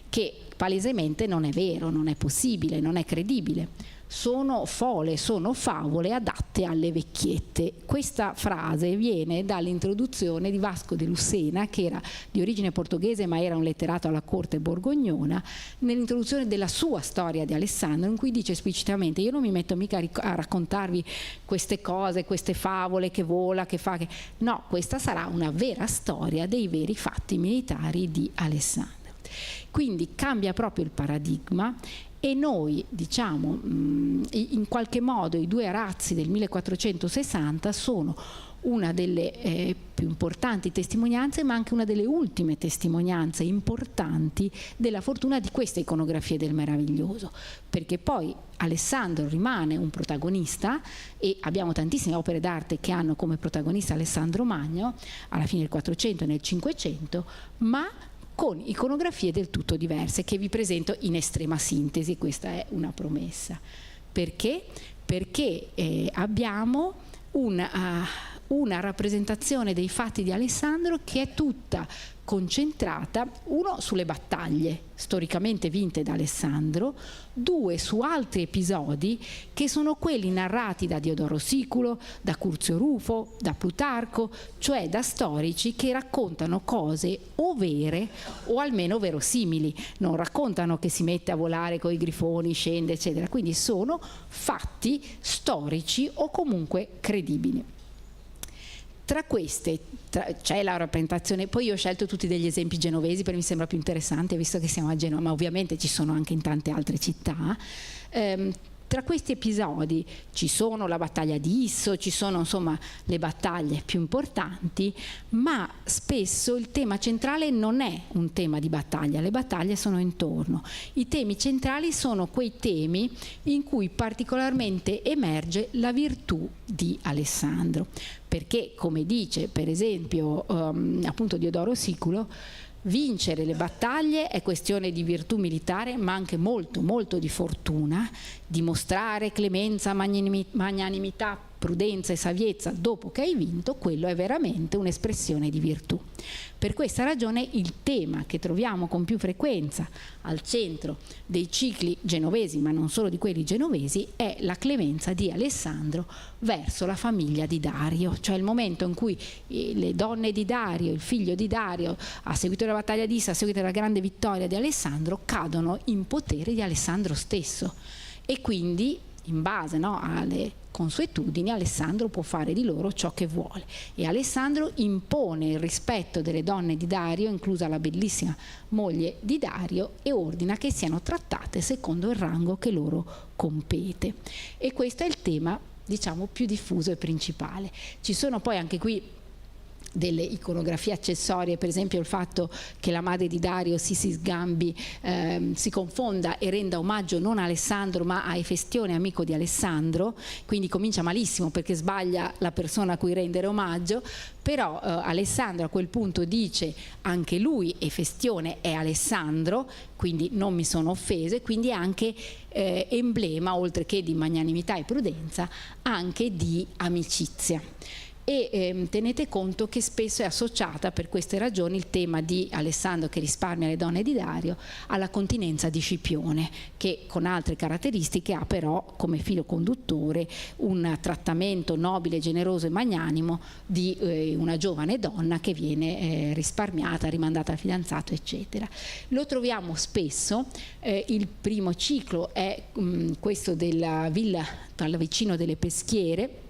che palesemente non è vero, non è possibile, non è credibile. Sono fole, sono favole adatte alle vecchiette. Questa frase viene dall'introduzione di Vasco de Lucena, che era di origine portoghese ma era un letterato alla corte borgognona, nell'introduzione della sua storia di Alessandro, in cui dice esplicitamente: io non mi metto mica a raccontarvi queste cose, queste favole che vola, che fa, che... no, questa sarà una vera storia dei veri fatti militari di Alessandro. Quindi cambia proprio il paradigma. E noi diciamo in qualche modo i due arazzi del 1460 sono una delle più importanti testimonianze, ma anche una delle ultime testimonianze importanti della fortuna di queste iconografie del meraviglioso, perché poi Alessandro rimane un protagonista e abbiamo tantissime opere d'arte che hanno come protagonista Alessandro Magno alla fine del 400 e nel 500, ma con iconografie del tutto diverse che vi presento in estrema sintesi. Questa è una promessa. Perché? Perché abbiamo una rappresentazione dei fatti di Alessandro che è tutta concentrata, uno, sulle battaglie storicamente vinte da Alessandro, due, su altri episodi che sono quelli narrati da Diodoro Siculo, da Curzio Rufo, da Plutarco, cioè da storici che raccontano cose o vere o almeno verosimili, non raccontano che si mette a volare coi grifoni, scende, eccetera, quindi sono fatti storici o comunque credibili. Tra queste c'è la rappresentazione, poi io ho scelto tutti degli esempi genovesi perché mi sembra più interessante visto che siamo a Genova, ma ovviamente ci sono anche in tante altre città. Tra questi episodi ci sono la battaglia di Isso, ci sono insomma le battaglie più importanti, ma spesso il tema centrale non è un tema di battaglia, le battaglie sono intorno. I temi centrali sono quei temi in cui particolarmente emerge la virtù di Alessandro, perché come dice per esempio appunto Diodoro Siculo, vincere le battaglie è questione di virtù militare, ma anche molto, molto di fortuna. Dimostrare clemenza, magnanimità, prudenza e saviezza dopo che hai vinto, quello è veramente un'espressione di virtù. Per questa ragione il tema che troviamo con più frequenza al centro dei cicli genovesi, ma non solo di quelli genovesi, è la clemenza di Alessandro verso la famiglia di Dario, cioè il momento in cui le donne di Dario, il figlio di Dario, a seguito della battaglia di Issa, a seguito della grande vittoria di Alessandro, cadono in potere di Alessandro stesso. E quindi, in base alle consuetudini, Alessandro può fare di loro ciò che vuole. E Alessandro impone il rispetto delle donne di Dario, inclusa la bellissima moglie di Dario, e ordina che siano trattate secondo il rango che loro compete. E questo è il tema, diciamo, più diffuso e principale. Ci sono poi anche qui delle iconografie accessorie, per esempio il fatto che la madre di Dario, Sisis Gambi, si confonda e renda omaggio non a Alessandro ma a Efestione, amico di Alessandro, quindi comincia malissimo perché sbaglia la persona a cui rendere omaggio, però Alessandro a quel punto dice anche lui Efestione è Alessandro, quindi non mi sono offese, quindi è anche emblema, oltre che di magnanimità e prudenza, anche di amicizia. E tenete conto che spesso è associata per queste ragioni il tema di Alessandro che risparmia le donne di Dario alla continenza di Scipione, che con altre caratteristiche ha però come filo conduttore un trattamento nobile, generoso e magnanimo di una giovane donna che viene risparmiata, rimandata al fidanzato, eccetera. Lo troviamo spesso, il primo ciclo è questo della villa Pallavicino delle Peschiere,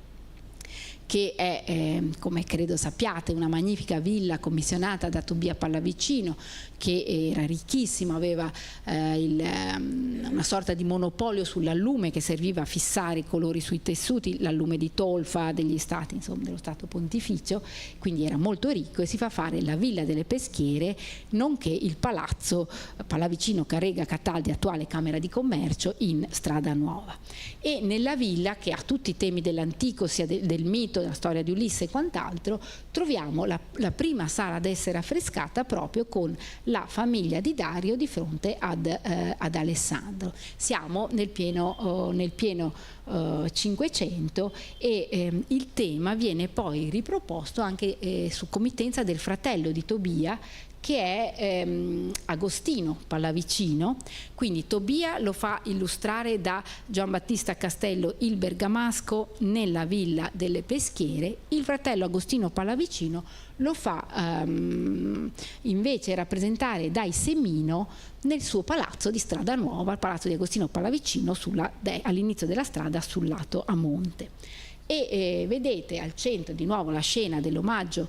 che è, come credo sappiate, una magnifica villa commissionata da Tobia Pallavicino, che era ricchissimo, aveva una sorta di monopolio sull'allume che serviva a fissare i colori sui tessuti, l'allume di tolfa degli stati, insomma dello Stato Pontificio, quindi era molto ricco, e si fa fare la villa delle Peschiere, nonché il palazzo Pallavicino Carrega Cataldi, attuale Camera di Commercio, in Strada Nuova. E nella villa, che ha tutti i temi dell'antico, sia del mito, della storia di Ulisse e quant'altro, troviamo la prima sala ad essere affrescata proprio con la famiglia di Dario di fronte ad Alessandro. Siamo nel pieno 500 e il tema viene poi riproposto anche su committenza del fratello di Tobia, che è Agostino Pallavicino. Quindi Tobia lo fa illustrare da Gian Battista Castello il Bergamasco nella villa delle Peschiere, il fratello Agostino Pallavicino lo fa invece rappresentare dai Semino nel suo palazzo di Strada Nuova, il palazzo di Agostino Pallavicino all'inizio della strada sul lato a monte. E vedete al centro di nuovo la scena dell'omaggio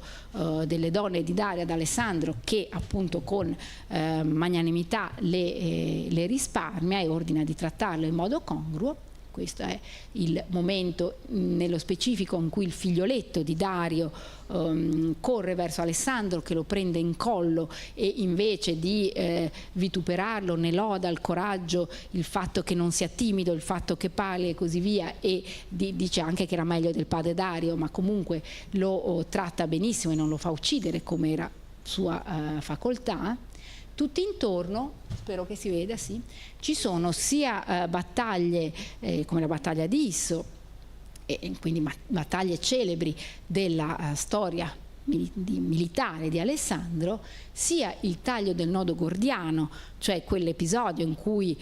delle donne di Dario ad Alessandro, che appunto con magnanimità le risparmia e ordina di trattarlo in modo congruo. Questo è il momento nello specifico in cui il figlioletto di Dario corre verso Alessandro, che lo prende in collo e invece di vituperarlo ne loda il coraggio, il fatto che non sia timido, il fatto che parli e così via, e dice anche che era meglio del padre Dario, ma comunque lo tratta benissimo e non lo fa uccidere come era sua facoltà. Tutti intorno, spero che si veda, sì, ci sono sia battaglie come la battaglia di Isso, e quindi battaglie celebri della storia militare di Alessandro, sia il taglio del nodo gordiano, cioè quell'episodio in cui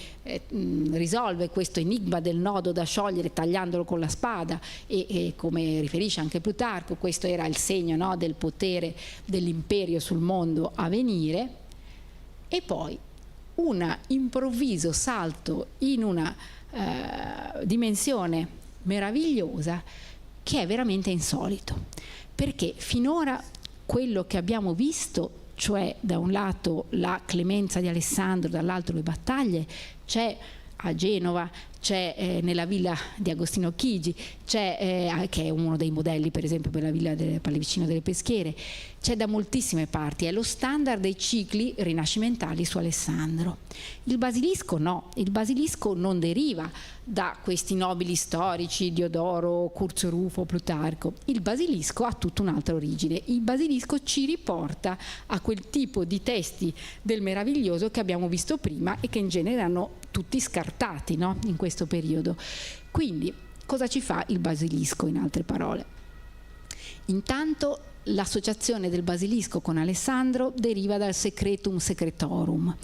risolve questo enigma del nodo da sciogliere tagliandolo con la spada, e come riferisce anche Plutarco, questo era il segno, no, del potere dell'imperio sul mondo a venire, e poi un improvviso salto in una dimensione meravigliosa che è veramente insolito, perché finora quello che abbiamo visto, cioè da un lato la clemenza di Alessandro, dall'altro le battaglie, c'è a Genova, c'è nella villa di Agostino Chigi, c'è che è uno dei modelli per esempio per la villa del Pallavicino delle Peschiere, c'è da moltissime parti, è lo standard dei cicli rinascimentali su Alessandro. Il basilisco no, il basilisco non deriva da questi nobili storici, Diodoro, Curzio Rufo, Plutarco. Il basilisco ha tutta un'altra origine, il basilisco ci riporta a quel tipo di testi del meraviglioso che abbiamo visto prima e che in genere hanno tutti scartati, no? In questo periodo. Quindi cosa ci fa il basilisco, in altre parole? Intanto l'associazione del basilisco con Alessandro deriva dal Secretum Secretorum,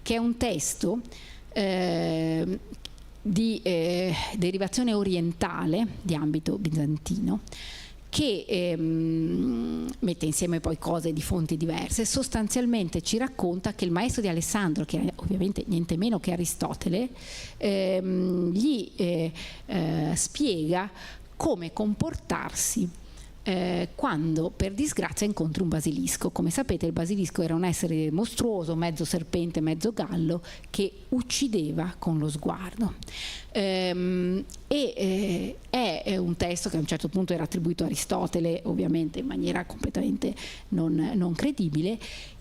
che è un testo di derivazione orientale di ambito bizantino, che mette insieme poi cose di fonti diverse. Sostanzialmente ci racconta che il maestro di Alessandro, che è ovviamente niente meno che Aristotele, gli spiega come comportarsi quando per disgrazia incontri un basilisco. Come sapete, il basilisco era un essere mostruoso, mezzo serpente, mezzo gallo, che uccideva con lo sguardo. È un testo che a un certo punto era attribuito a Aristotele, ovviamente in maniera completamente non credibile,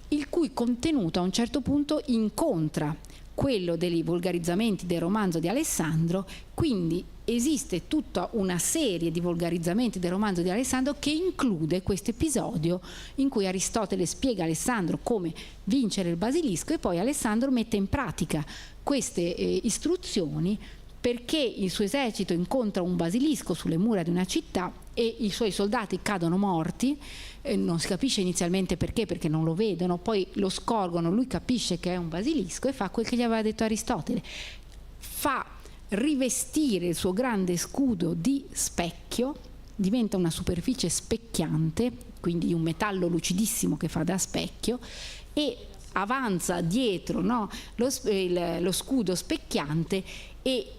il cui contenuto a un certo punto incontra quello dei volgarizzamenti del romanzo di Alessandro. Quindi esiste tutta una serie di volgarizzamenti del romanzo di Alessandro che include questo episodio in cui Aristotele spiega a Alessandro come vincere il basilisco, e poi Alessandro mette in pratica queste istruzioni, perché il suo esercito incontra un basilisco sulle mura di una città e i suoi soldati cadono morti. Non si capisce inizialmente perché non lo vedono, poi lo scorgono, lui capisce che è un basilisco e fa quel che gli aveva detto Aristotele, fa rivestire il suo grande scudo di specchio, diventa una superficie specchiante, quindi un metallo lucidissimo che fa da specchio, e avanza dietro, no, lo scudo specchiante, e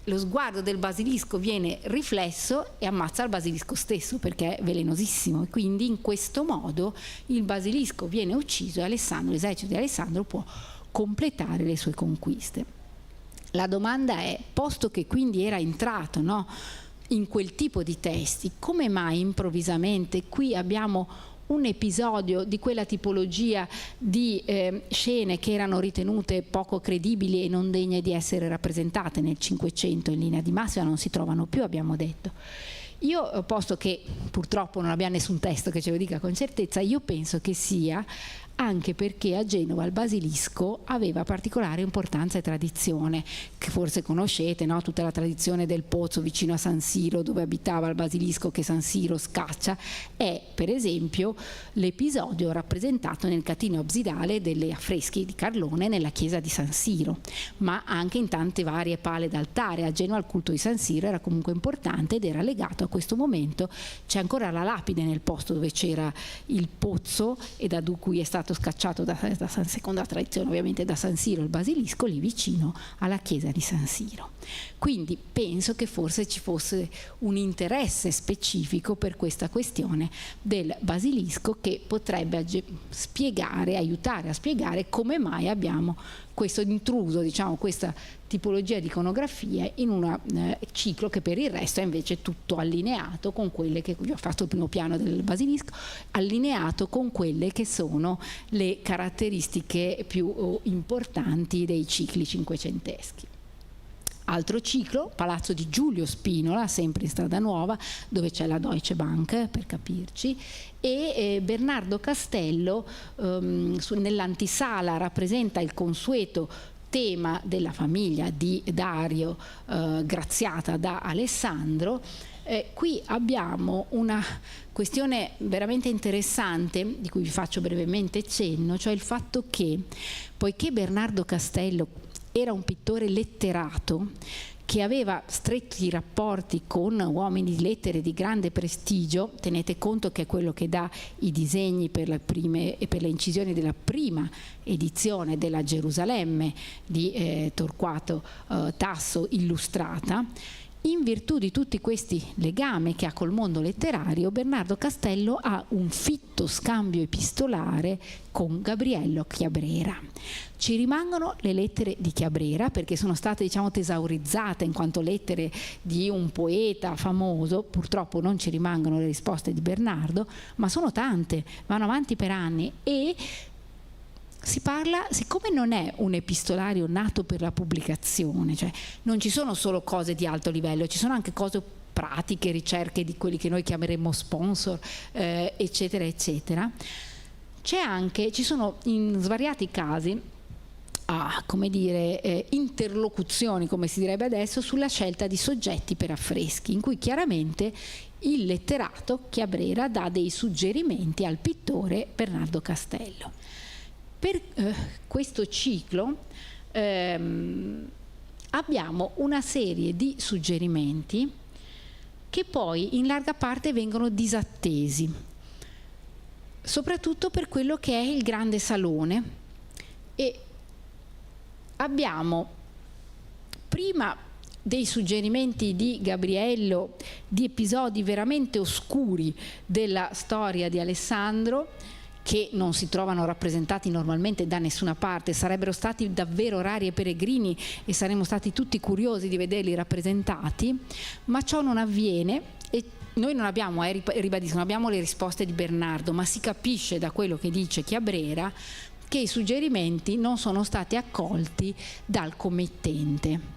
lo sguardo del basilisco viene riflesso e ammazza il basilisco stesso, perché è velenosissimo, e quindi in questo modo il basilisco viene ucciso e Alessandro, l'esercito di Alessandro, può completare le sue conquiste. La domanda è, posto che quindi era entrato, no, in quel tipo di testi, come mai improvvisamente qui abbiamo un episodio di quella tipologia di scene che erano ritenute poco credibili e non degne di essere rappresentate nel Cinquecento? In linea di massima non si trovano più, abbiamo detto. Io, posto che purtroppo non abbiamo nessun testo che ce lo dica con certezza, io penso che sia anche perché a Genova il basilisco aveva particolare importanza e tradizione, che forse conoscete, no? Tutta la tradizione del pozzo vicino a San Siro, dove abitava il basilisco che San Siro scaccia, è per esempio l'episodio rappresentato nel catino absidale degli affreschi di Carlone nella chiesa di San Siro, ma anche in tante varie pale d'altare. A Genova il culto di San Siro era comunque importante ed era legato a questo momento. C'è ancora la lapide nel posto dove c'era il pozzo e da cui è stato scacciato secondo la tradizione ovviamente da San Siro il basilisco, lì vicino alla chiesa di San Siro. Quindi penso che forse ci fosse un interesse specifico per questa questione del basilisco, che potrebbe spiegare, aiutare a spiegare come mai abbiamo questo intruso, diciamo, questa tipologia di iconografia in un ciclo che per il resto è invece tutto allineato con quelle che ho fatto il primo piano del basilisco, allineato con quelle che sono le caratteristiche più importanti dei cicli cinquecenteschi. Altro ciclo, Palazzo di Giulio Spinola, sempre in Strada Nuova, dove c'è la Deutsche Bank, per capirci, e Bernardo Castello nell'antisala rappresenta il consueto tema della famiglia di Dario, graziata da Alessandro. Qui abbiamo una questione veramente interessante, di cui vi faccio brevemente cenno, cioè il fatto che, poiché Bernardo Castello era un pittore letterato che aveva stretti rapporti con uomini di lettere di grande prestigio, tenete conto che è quello che dà i disegni per le incisioni della prima edizione della Gerusalemme di Torquato Tasso illustrata. In virtù di tutti questi legami che ha col mondo letterario, Bernardo Castello ha un fitto scambio epistolare con Gabriello Chiabrera. Ci rimangono le lettere di Chiabrera, perché sono state, diciamo, tesaurizzate in quanto lettere di un poeta famoso. Purtroppo non ci rimangono le risposte di Bernardo, ma sono tante, vanno avanti per anni, e si parla, siccome non è un epistolario nato per la pubblicazione, cioè non ci sono solo cose di alto livello, ci sono anche cose pratiche, ricerche di quelli che noi chiameremmo sponsor, eccetera, eccetera. Ci sono in svariati casi, come dire, interlocuzioni, come si direbbe adesso, sulla scelta di soggetti per affreschi, in cui chiaramente il letterato Chiabrera dà dei suggerimenti al pittore Bernardo Castello. Per questo ciclo abbiamo una serie di suggerimenti che poi in larga parte vengono disattesi, soprattutto per quello che è il grande salone, e abbiamo prima dei suggerimenti di Gabriello di episodi veramente oscuri della storia di Alessandro, che non si trovano rappresentati normalmente da nessuna parte, sarebbero stati davvero rari e peregrini e saremmo stati tutti curiosi di vederli rappresentati, ma ciò non avviene e noi non abbiamo, ribadisco, non abbiamo le risposte di Bernardo, ma si capisce da quello che dice Chiabrera che i suggerimenti non sono stati accolti dal committente.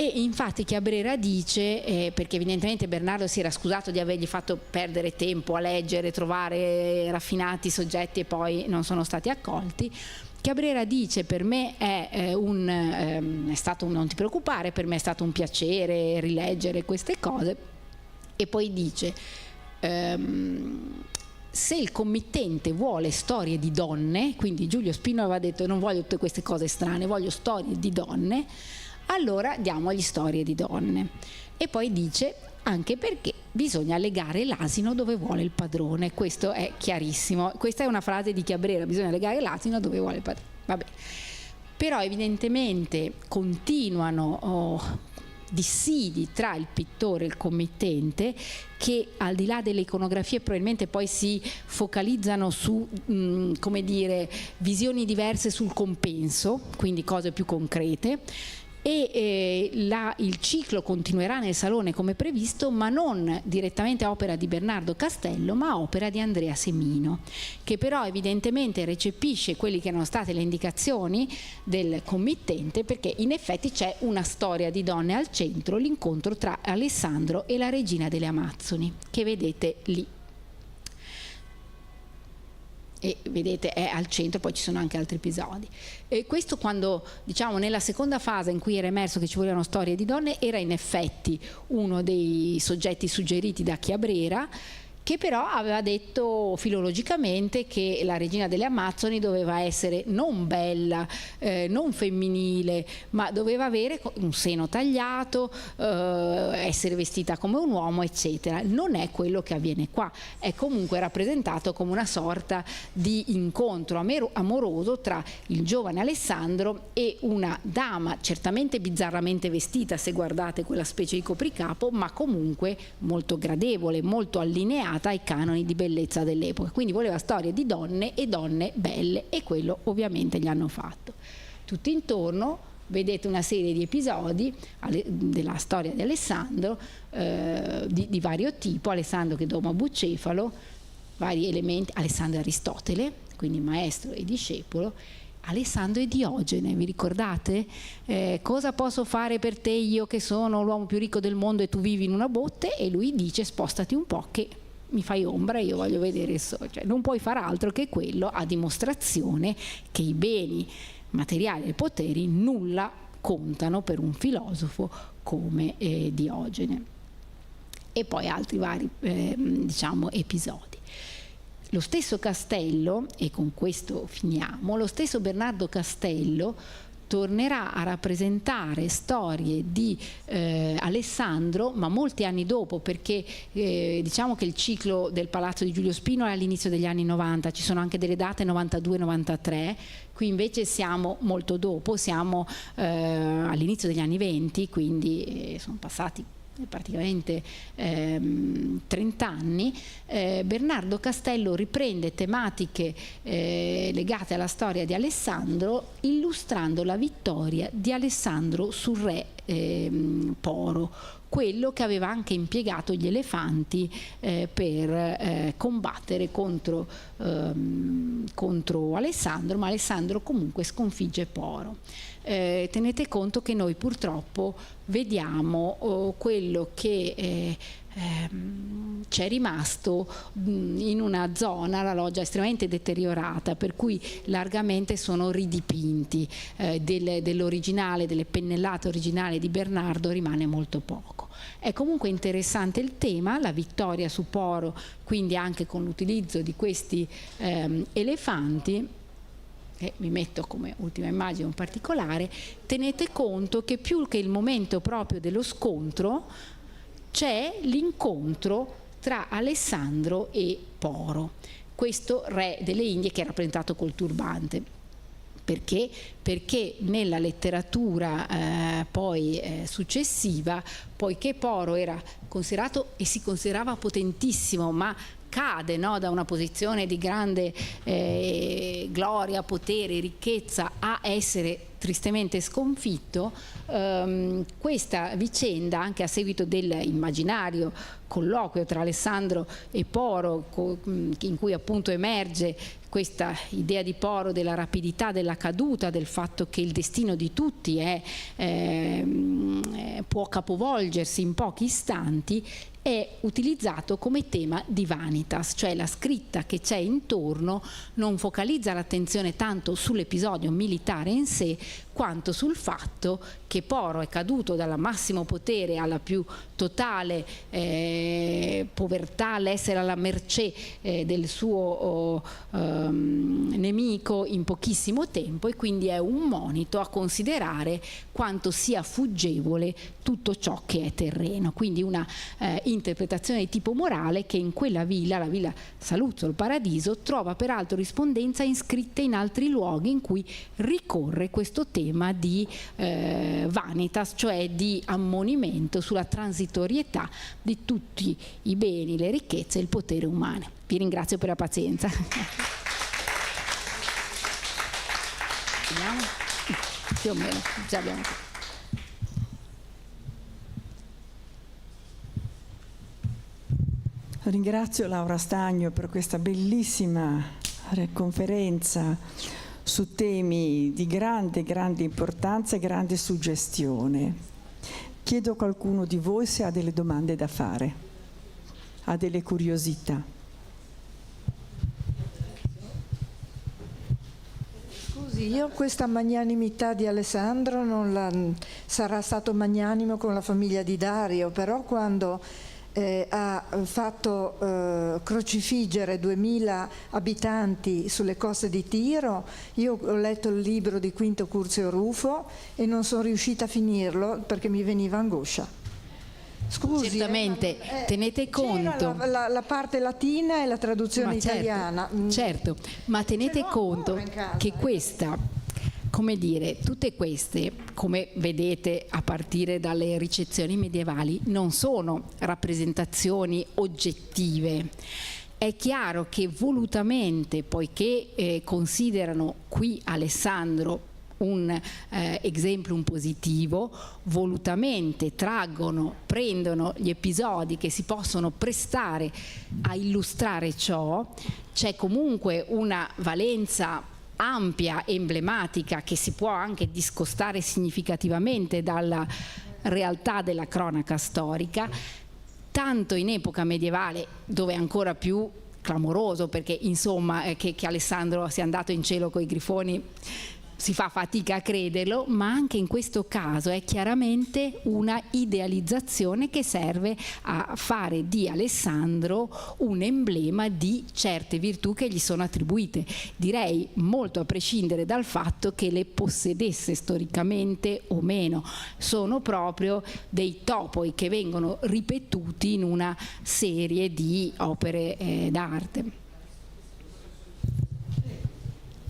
E infatti Chiabrera dice, perché evidentemente Bernardo si era scusato di avergli fatto perdere tempo a leggere, trovare raffinati soggetti e poi non sono stati accolti, Chiabrera dice: per me è stato non ti preoccupare, per me è stato un piacere rileggere queste cose, e poi dice se il committente vuole storie di donne, quindi Giulio Spinola aveva detto non voglio tutte queste cose strane, voglio storie di donne, allora diamogli storie di donne. E poi dice anche perché bisogna legare l'asino dove vuole il padrone. Questo è chiarissimo, questa è una frase di Chiabrera, bisogna legare l'asino dove vuole il padrone. Vabbè. Però evidentemente continuano dissidi tra il pittore e il committente, che al di là delle iconografie probabilmente poi si focalizzano su come dire, visioni diverse sul compenso, quindi cose più concrete. E il ciclo continuerà nel Salone come previsto, ma non direttamente a opera di Bernardo Castello, ma a opera di Andrea Semino, che però evidentemente recepisce quelle che erano state le indicazioni del committente, perché in effetti c'è una storia di donne al centro, l'incontro tra Alessandro e la regina delle Amazzoni, che vedete lì. E vedete è al centro, poi ci sono anche altri episodi. E questo, quando diciamo nella seconda fase in cui era emerso che ci volevano storie di donne, era in effetti uno dei soggetti suggeriti da Chiabrera, che però aveva detto filologicamente che la regina delle Amazzoni doveva essere non bella, non femminile, ma doveva avere un seno tagliato, essere vestita come un uomo, eccetera. Non è quello che avviene qua, è comunque rappresentato come una sorta di incontro amoroso tra il giovane Alessandro e una dama certamente bizzarramente vestita, se guardate quella specie di copricapo, ma comunque molto gradevole, molto allineata ai canoni di bellezza dell'epoca. Quindi voleva storie di donne e donne belle, e quello ovviamente gli hanno fatto. Tutto intorno vedete una serie di episodi della storia di Alessandro, di vario tipo: Alessandro che doma Bucefalo, vari elementi, Alessandro e Aristotele, quindi maestro e discepolo, Alessandro e Diogene, vi ricordate? Cosa posso fare per te io che sono l'uomo più ricco del mondo e tu vivi in una botte? E lui dice: spostati un po' che mi fai ombra e io voglio vedere il sole. Cioè, non puoi far altro che quello, a dimostrazione che i beni materiali e i poteri nulla contano per un filosofo come Diogene. E poi altri vari diciamo episodi. Lo stesso Castello, e con questo finiamo, lo stesso Bernardo Castello tornerà a rappresentare storie di Alessandro, ma molti anni dopo, perché diciamo che il ciclo del Palazzo di Giulio Spino è all'inizio degli anni 90, ci sono anche delle date 92-93, qui invece siamo molto dopo, siamo all'inizio degli anni 20, quindi sono passati praticamente 30 anni. Bernardo Castello riprende tematiche legate alla storia di Alessandro, illustrando la vittoria di Alessandro sul re Poro, quello che aveva anche impiegato gli elefanti per combattere contro Alessandro, ma Alessandro comunque sconfigge Poro. Tenete conto che noi purtroppo vediamo quello che c'è rimasto in una zona, la loggia estremamente deteriorata, per cui largamente sono ridipinti, dell'originale, delle pennellate originali di Bernardo rimane molto poco. È comunque interessante il tema, la vittoria su Poro, quindi anche con l'utilizzo di questi elefanti. Vi metto come ultima immagine un particolare. Tenete conto che più che il momento proprio dello scontro c'è l'incontro tra Alessandro e Poro, questo re delle Indie che è rappresentato col turbante. Perché? Perché nella letteratura poi successiva, poiché Poro era considerato e si considerava potentissimo, ma cade, no, da una posizione di grande gloria, potere, ricchezza a essere tristemente sconfitto, questa vicenda, anche a seguito dell'immaginario colloquio tra Alessandro e Poro, in cui appunto emerge questa idea di Poro della rapidità della caduta, del fatto che il destino di tutti può capovolgersi in pochi istanti, è utilizzato come tema di vanitas, cioè la scritta che c'è intorno non focalizza l'attenzione tanto sull'episodio militare in sé quanto sul fatto che Poro è caduto dal massimo potere alla più totale povertà, l'essere alla mercé del suo nemico in pochissimo tempo, e quindi è un monito a considerare quanto sia fuggevole tutto ciò che è terreno. Quindi una interpretazione di tipo morale che in quella villa, la villa Saluzzo, il Paradiso, trova peraltro rispondenza in scritte in altri luoghi in cui ricorre questo tema di vanitas, cioè di ammonimento sulla transitorietà di tutti i beni, le ricchezze e il potere umano. Vi ringrazio per la pazienza. Vediamo? Più o meno, già abbiamo. Ringrazio Laura Stagno per questa bellissima conferenza su temi di grande importanza e grande suggestione. Chiedo a qualcuno di voi se ha delle domande da fare, ha delle curiosità. Scusi, io questa magnanimità di Alessandro non la... sarà stato magnanimo con la famiglia di Dario, però quando ha fatto crocifiggere 2000 abitanti sulle coste di Tiro, io ho letto il libro di Quinto Curzio Rufo e non sono riuscita a finirlo perché mi veniva angoscia. Scusi, certamente, tenete conto la parte latina e la traduzione italiana. Certo, ma tenete conto che questa, come dire, tutte queste, come vedete a partire dalle ricezioni medievali, non sono rappresentazioni oggettive. È chiaro che volutamente, poiché considerano qui Alessandro un exemplum positivo, volutamente prendono gli episodi che si possono prestare a illustrare ciò. C'è comunque una valenza ampia, emblematica, che si può anche discostare significativamente dalla realtà della cronaca storica, tanto in epoca medievale, dove è ancora più clamoroso, perché insomma che Alessandro sia andato in cielo coi grifoni si fa fatica a crederlo, ma anche in questo caso è chiaramente una idealizzazione che serve a fare di Alessandro un emblema di certe virtù che gli sono attribuite, direi molto a prescindere dal fatto che le possedesse storicamente o meno. Sono proprio dei topoi che vengono ripetuti in una serie di opere d'arte.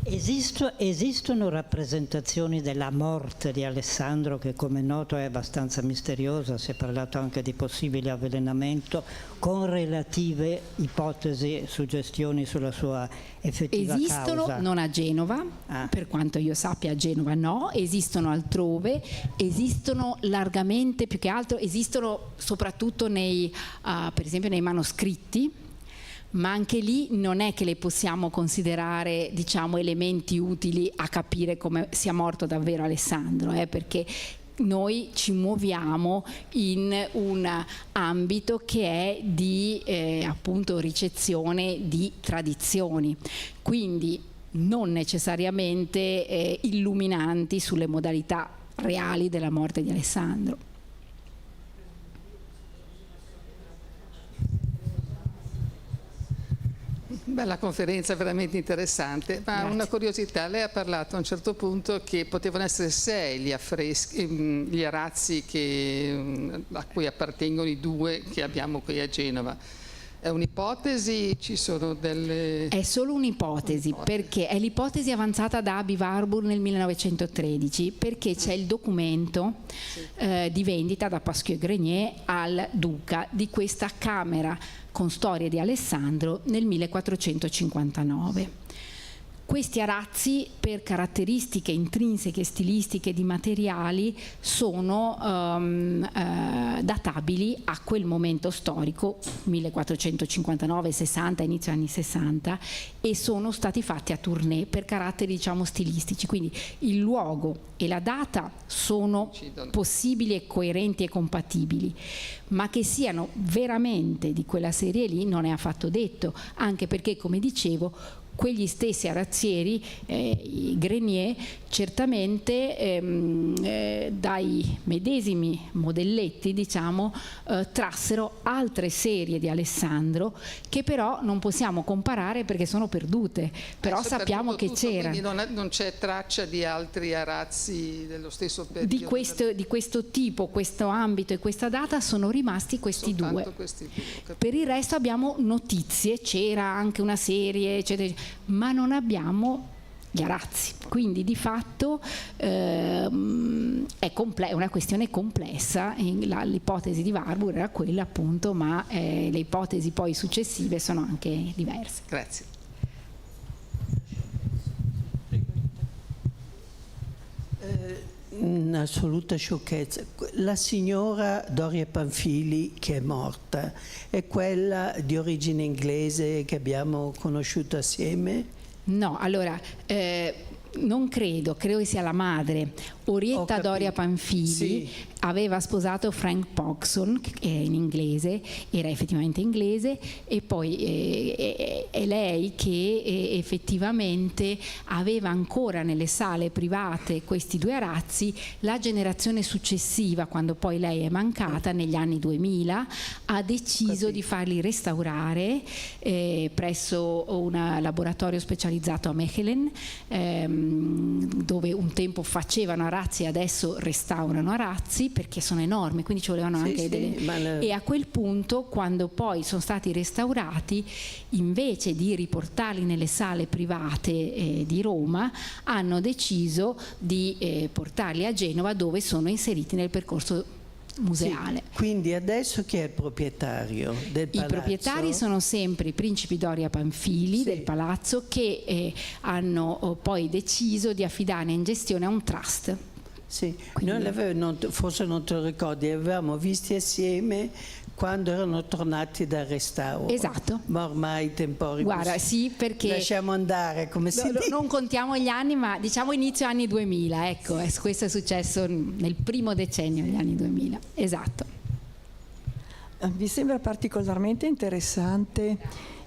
Esistono rappresentazioni della morte di Alessandro, che come noto è abbastanza misteriosa, si è parlato anche di possibile avvelenamento, con relative ipotesi, suggestioni sulla sua effettiva esistono, causa. non a Genova, per quanto io sappia a Genova no, esistono altrove, esistono largamente, più che altro esistono soprattutto per esempio nei manoscritti, ma anche lì non è che le possiamo considerare, diciamo, elementi utili a capire come sia morto davvero Alessandro, perché noi ci muoviamo in un ambito che è di appunto ricezione di tradizioni, quindi non necessariamente illuminanti sulle modalità reali della morte di Alessandro. Bella conferenza, veramente interessante, ma Grazie. una curiosità, lei ha parlato a un certo punto che potevano essere 6 gli affreschi, gli arazzi a cui appartengono i 2 che abbiamo qui a Genova. È un'ipotesi? Ci sono delle... È solo un'ipotesi, perché è l'ipotesi avanzata da Aby Warburg nel 1913, perché c'è il documento di vendita da Pasquier-Grenier al duca di questa camera con storie di Alessandro nel 1459. Questi arazzi, per caratteristiche intrinseche stilistiche di materiali, sono databili a quel momento storico, 1459-60, inizio anni 60, e sono stati fatti a Tournai per caratteri, diciamo, stilistici. Quindi il luogo e la data sono possibili e coerenti e compatibili, ma che siano veramente di quella serie lì non è affatto detto, anche perché, come dicevo, quegli stessi arazzieri, i Grenier, certamente dai medesimi modelletti, diciamo, trassero altre serie di Alessandro che però non possiamo comparare perché sono perdute, però sappiamo che c'era. Quindi non c'è traccia di altri arazzi dello stesso periodo? Di questo tipo, questo ambito e questa data sono rimasti questi due. Per il resto abbiamo notizie, c'era anche una serie, eccetera, ma non abbiamo gli arazzi, quindi di fatto è una questione complessa. L'ipotesi di Warburg era quella, appunto, ma le ipotesi poi successive sono anche diverse. Grazie. Un'assoluta sciocchezza. La signora Doria Pamphili che è morta è quella di origine inglese che abbiamo conosciuto assieme? No, allora non credo che sia la madre. Orietta Doria Pamphili, sì, aveva sposato Frank Pogson, che è in inglese, era effettivamente inglese, e poi è lei che effettivamente aveva ancora nelle sale private questi 2 arazzi. La generazione successiva, quando poi lei è mancata negli anni 2000, ha deciso di farli restaurare presso un laboratorio specializzato a Mechelen, dove un tempo facevano arazzi e adesso restaurano arazzi perché sono enormi, quindi ci volevano anche E a quel punto, quando poi sono stati restaurati, invece di riportarli nelle sale private di Roma, hanno deciso di portarli a Genova, dove sono inseriti nel percorso museale. Sì, quindi adesso chi è il proprietario del palazzo? I proprietari sono sempre i principi Doria Pamphili, sì, del palazzo, che hanno poi deciso di affidare in gestione a un trust. Sì, quindi... noi forse non te lo ricordi, avevamo visti assieme quando erano tornati dal restauro. Esatto. Ma ormai i temporibus. Guarda, sì, perché lasciamo andare, come si dice. non contiamo gli anni, ma diciamo inizio anni 2000, ecco, questo è successo nel primo decennio degli anni 2000. Esatto. Mi sembra particolarmente interessante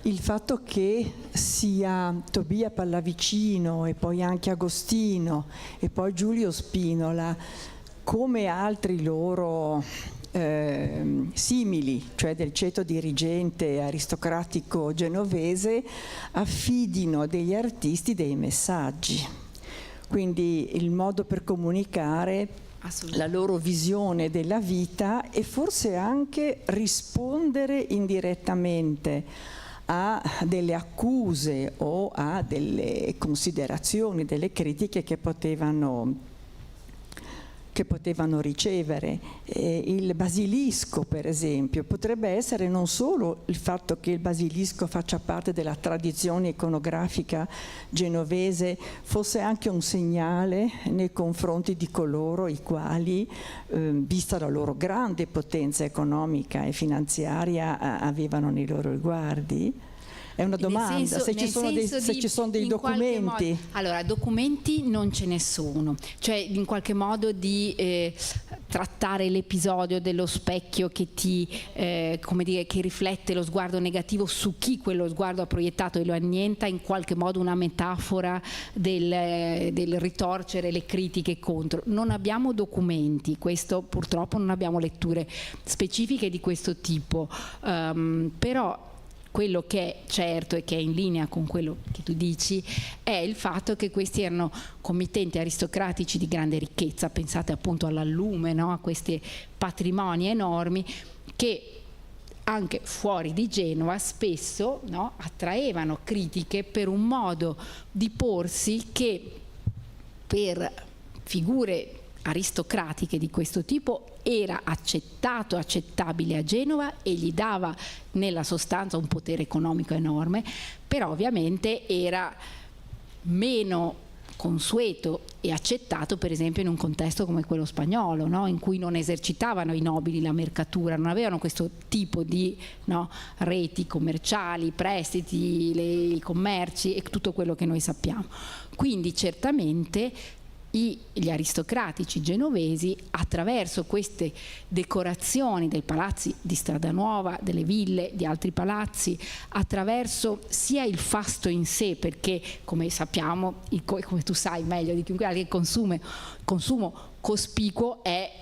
il fatto che sia Tobia Pallavicino e poi anche Agostino e poi Giulio Spinola, come altri loro simili, cioè del ceto dirigente aristocratico genovese, affidino degli artisti dei messaggi. Quindi il modo per comunicare la loro visione della vita e forse anche rispondere indirettamente a delle accuse o a delle considerazioni, delle critiche che potevano ricevere. Il basilisco, per esempio, potrebbe essere non solo il fatto che il basilisco faccia parte della tradizione iconografica genovese, fosse anche un segnale nei confronti di coloro i quali, vista la loro grande potenza economica e finanziaria, avevano nei loro riguardi. È una domanda, se ci sono dei documenti. Allora, documenti non ce ne sono, cioè in qualche modo di trattare l'episodio dello specchio che ti, come dire, che riflette lo sguardo negativo su chi quello sguardo ha proiettato e lo annienta, in qualche modo una metafora del ritorcere le critiche contro. Non abbiamo documenti, questo purtroppo non abbiamo letture specifiche di questo tipo, però quello che è certo e che è in linea con quello che tu dici è il fatto che questi erano committenti aristocratici di grande ricchezza, pensate appunto all'allume, no? A questi patrimoni enormi che anche fuori di Genova spesso, no, attraevano critiche per un modo di porsi che per figure aristocratiche di questo tipo era accettabile a Genova e gli dava nella sostanza un potere economico enorme, però ovviamente era meno consueto e accettato per esempio in un contesto come quello spagnolo, no? In cui non esercitavano i nobili la mercatura, non avevano questo tipo di, no, reti commerciali, prestiti, i commerci e tutto quello che noi sappiamo. Quindi certamente gli aristocratici genovesi, attraverso queste decorazioni dei palazzi di Strada Nuova, delle ville, di altri palazzi, attraverso sia il fasto in sé, perché come sappiamo, come tu sai meglio di chiunque altro, il consumo cospicuo è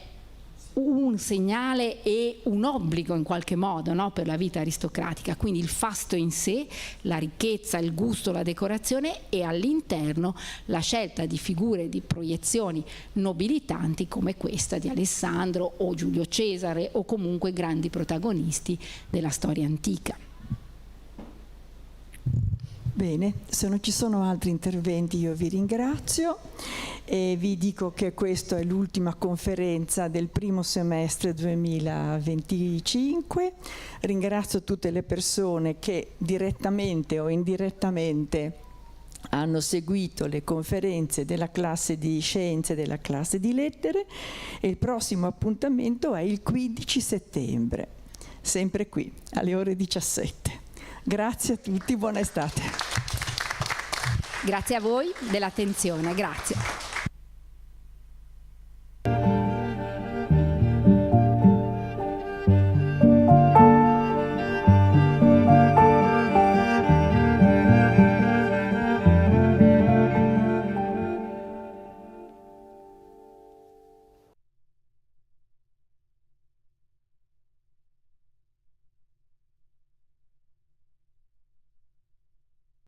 un segnale e un obbligo in qualche modo, no, per la vita aristocratica, quindi il fasto in sé, la ricchezza, il gusto, la decorazione e all'interno la scelta di figure, di proiezioni nobilitanti come questa di Alessandro o Giulio Cesare o comunque grandi protagonisti della storia antica. Bene, se non ci sono altri interventi io vi ringrazio e vi dico che questa è l'ultima conferenza del primo semestre 2025. Ringrazio tutte le persone che direttamente o indirettamente hanno seguito le conferenze della classe di scienze e della classe di lettere e il prossimo appuntamento è il 15 settembre, sempre qui alle ore 17. Grazie a tutti, buona estate. Grazie a voi dell'attenzione, grazie.